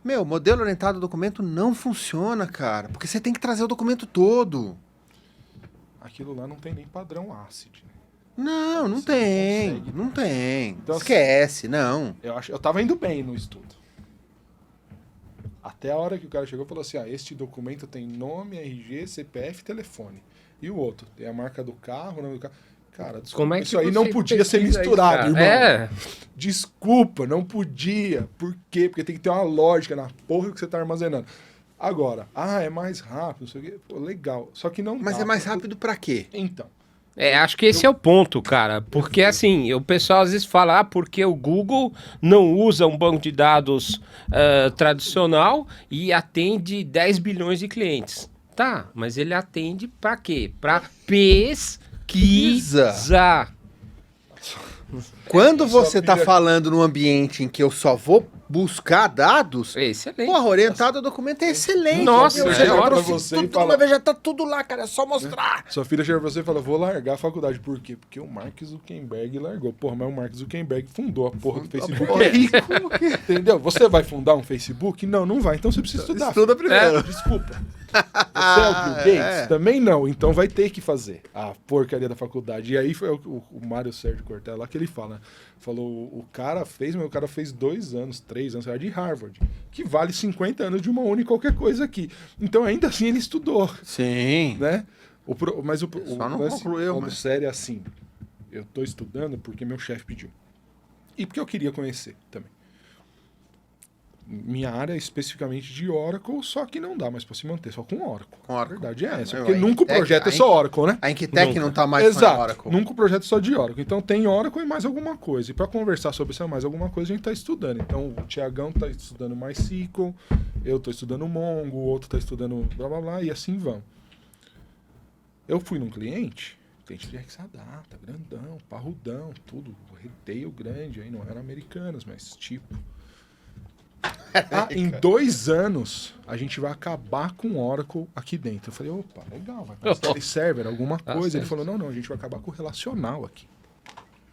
meu, modelo orientado a documento não funciona, cara, porque você tem que trazer o documento todo. Aquilo lá não tem nem padrão ACID. Né? Não, não Você tem, não consegue. não tem. Então, assim, Esquece, não. Eu tava indo bem no estudo. Até a hora que o cara chegou e falou assim, este documento tem nome, RG, CPF, telefone. E o outro, tem a marca do carro, o nome do carro. Cara, desculpa, Como é que isso aí você não podia ser pesquisa misturado, isso, irmão. cara? É. Desculpa, não podia. Por quê? Porque tem que ter uma lógica na porra que você tá armazenando. Agora, é mais rápido, não sei o quê. Pô, legal. Só que não Mas dá é mais pra- rápido pra quê? Então. Acho que esse é o ponto, cara. Porque assim, o pessoal às vezes fala, porque o Google não usa um banco de dados tradicional e atende 10 bilhões de clientes. Tá, mas ele atende pra quê? Pra pesquisa. Quando Sua você tá filha- falando num ambiente em que eu só vou buscar dados, Excelente. porra, orientado ao documento é excelente. Nossa, meu. é Você já ótimo. trouxe Você tudo, e fala- uma vez já tá tudo lá, cara, é só mostrar. Sua filha chega pra você e fala, vou largar a faculdade. Por quê? Porque o Mark Zuckerberg largou. Porra, mas o Mark Zuckerberg fundou a porra do Facebook. Porra, e como que... Entendeu? Você vai fundar um Facebook? Não, não vai. Então você precisa estudar. Estuda primeiro. Desculpa. Você é o Bill Gates? É. Também não. Então vai ter que fazer a porcaria da faculdade. E aí foi o Mário Sérgio Cortella lá que ele fala. Né? Falou, o cara fez 2 anos, 3 anos, era de Harvard. Que vale 50 anos de uma uni qualquer coisa aqui. Então ainda assim ele estudou. Sim. Né? Mas o Só não lance concluiu, falando mas- sério é assim. Eu tô estudando porque meu chefe pediu. E porque eu queria conhecer também. Minha área é especificamente de Oracle, só que não dá mais pra se manter só com Oracle. Com Oracle. A verdade é essa. Meu, Porque a nunca o Intec- projeto é a só Oracle, né? A Inquitec não tá mais com a Exato. Oracle. Nunca o projeto é só de Oracle. Então tem Oracle e mais alguma coisa. E para conversar sobre isso mais alguma coisa, a gente tá estudando. Então o Tiagão tá estudando MySQL, eu tô estudando Mongo, o outro tá estudando blá blá blá, e assim vão. Eu fui num cliente de Exadata, grandão, parrudão, tudo, retail grande, aí não era Americanas, mas tipo. Em 2 anos a gente vai acabar com o Oracle aqui dentro. Eu falei, opa, legal, vai para SQL Server, alguma coisa. Ele certo. falou, não, a gente vai acabar com o relacional aqui.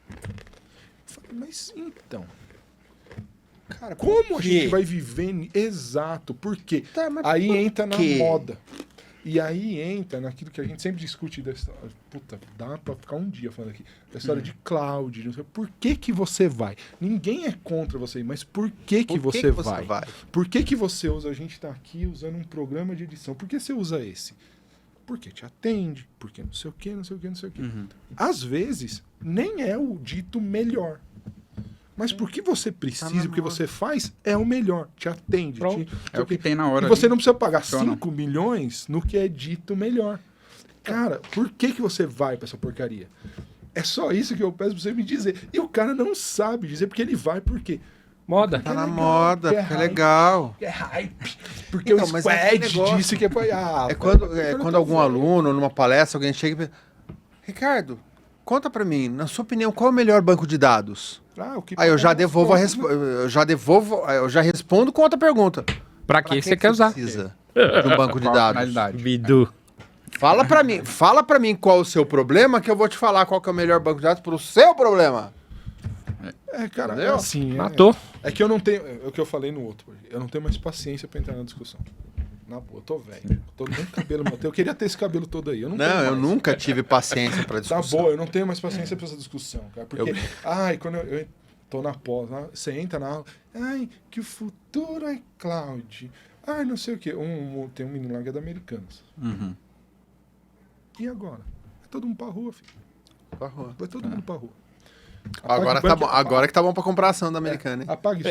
Eu falei, mas então, Cara, como a quê? gente vai viver... Exato, por quê? Tá, mas Aí por entra na quê? moda. E aí entra naquilo que a gente sempre discute dessa... Puta, dá pra ficar um dia falando aqui. Da história de cloud, não sei, por que você vai? Ninguém é contra você, mas por que Por você que vai? Por que você usa? A gente tá aqui usando um programa de edição. Por que você usa esse? Porque te atende, porque não sei o que, não sei o que, não sei o que. Às vezes, nem é o dito melhor. Mas porque você precisa, porque você faz, é o melhor. Te atende. Pronto. É o que tem na hora. E você ali. não precisa pagar Funciona. 5 milhões no que é dito melhor. Cara, por que você vai pra essa porcaria? É só isso que eu peço pra você me dizer. E o cara não sabe dizer, porque ele vai, por quê? Moda. Tá na legal, moda, é porque é hype. legal. É hype. Porque Então, o mas é aquele Squad negócio. disse que é pra... Ah, É velho, quando eu algum tô velho. aluno, numa palestra, alguém chega e pergunta, Ricardo, conta pra mim, na sua opinião, qual é o melhor banco de dados? Ah, o que Aí eu já paga devolvo as contas, né? eu já respondo com outra pergunta. Pra que você quer usar? Precisa de um banco de Qual a dados? finalidade? Bidu. Fala pra mim qual o seu problema, que eu vou te falar qual que é o melhor banco de dados pro seu problema. É, cara, Entendeu? é assim. Matou. É que eu não tenho. É o que eu falei no outro. Eu não tenho mais paciência pra entrar na discussão. Na boa, eu tô velho. Eu tô nem cabelo meu. Eu queria ter esse cabelo todo aí. Eu não, tenho Não, eu mais. nunca tive paciência pra Tá discussão. boa, eu não tenho mais paciência pra essa discussão, cara. Porque, ai, quando eu tô na pós, você entra na aula, ai, que o futuro é cloud. Ai, não sei o quê. Tem um menino lá que é da Americanas. Uhum. E agora? Vai todo mundo pra rua, filho. Pra rua. Vai todo mundo pra rua. Agora, tá bom, agora que tá bom pra comprar ação da Americana, hein? Apague isso.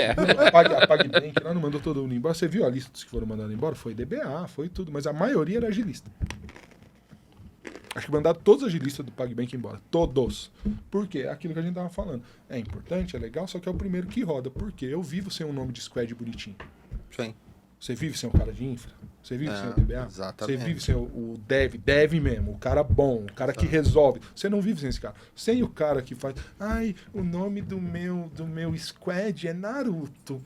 A PagBank lá não mandou todo mundo embora. Você viu a lista dos que foram mandados embora? Foi DBA, foi tudo. Mas a maioria era agilista. Acho que mandaram todos os agilistas do PagBank embora. Todos. Por quê? Aquilo que a gente tava falando. É importante, é legal, só que é o primeiro que roda. Por quê? Eu vivo sem um nome de squad bonitinho. Sim. Você vive sem o cara de infra? Você vive É, sem o DBA? exatamente. Você vive sem o dev mesmo, o cara bom, o cara que resolve. Você não vive sem esse cara. Sem o cara que faz, ai, o nome do meu squad é Naruto.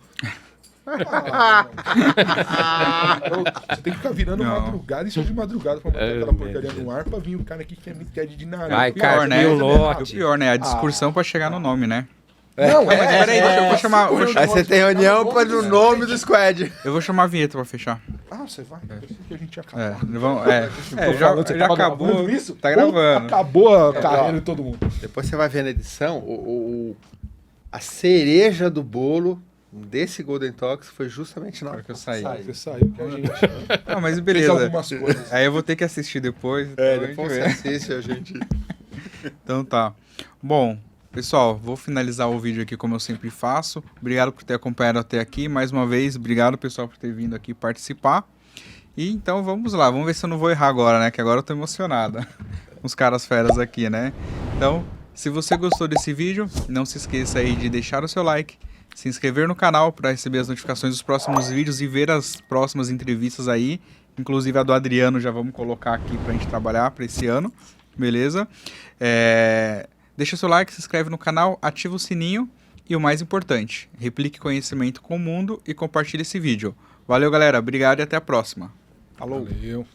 Você tem que ficar virando Não. madrugada, isso de madrugada pra matar aquela porcaria no ar, pra vir o cara aqui que é squad de Naruto. Ai, Pior, cara, né? tem um O lote. pior, né? A discussão pra chegar no nome, né? Não, Mas peraí, deixa eu vou chamar. Aí você tem reunião para o nome do squad. Eu vou chamar a vinheta pra fechar. Ah, você vai? Eu pensei que a gente ia É, acabar. vamos, Tô já, falando, você já tava acabou. gravando isso? Tá gravando. Acabou a carreira de todo mundo. Depois você vai ver na edição, a cereja do bolo desse Golden Talks foi justamente na Na hora que eu saí. Você saiu, que a gente Não, mas fez beleza. algumas coisas. Aí eu vou ter que assistir depois. É, então a gente depois vê. você assiste a gente. Então tá. Bom, pessoal, vou finalizar o vídeo aqui como eu sempre faço. Obrigado por ter acompanhado até aqui. Mais uma vez, obrigado pessoal por ter vindo aqui participar. E então vamos lá, vamos ver se eu não vou errar agora, né? Que agora eu tô emocionada. Os caras feras aqui, né? Então, se você gostou desse vídeo, não se esqueça aí de deixar o seu like, se inscrever no canal para receber as notificações dos próximos vídeos e ver as próximas entrevistas aí. Inclusive a do Adriano já vamos colocar aqui pra gente trabalhar para esse ano. Beleza? Deixa o seu like, se inscreve no canal, ativa o sininho e o mais importante, replique conhecimento com o mundo e compartilhe esse vídeo. Valeu, galera. Obrigado e até a próxima. Falou. Valeu.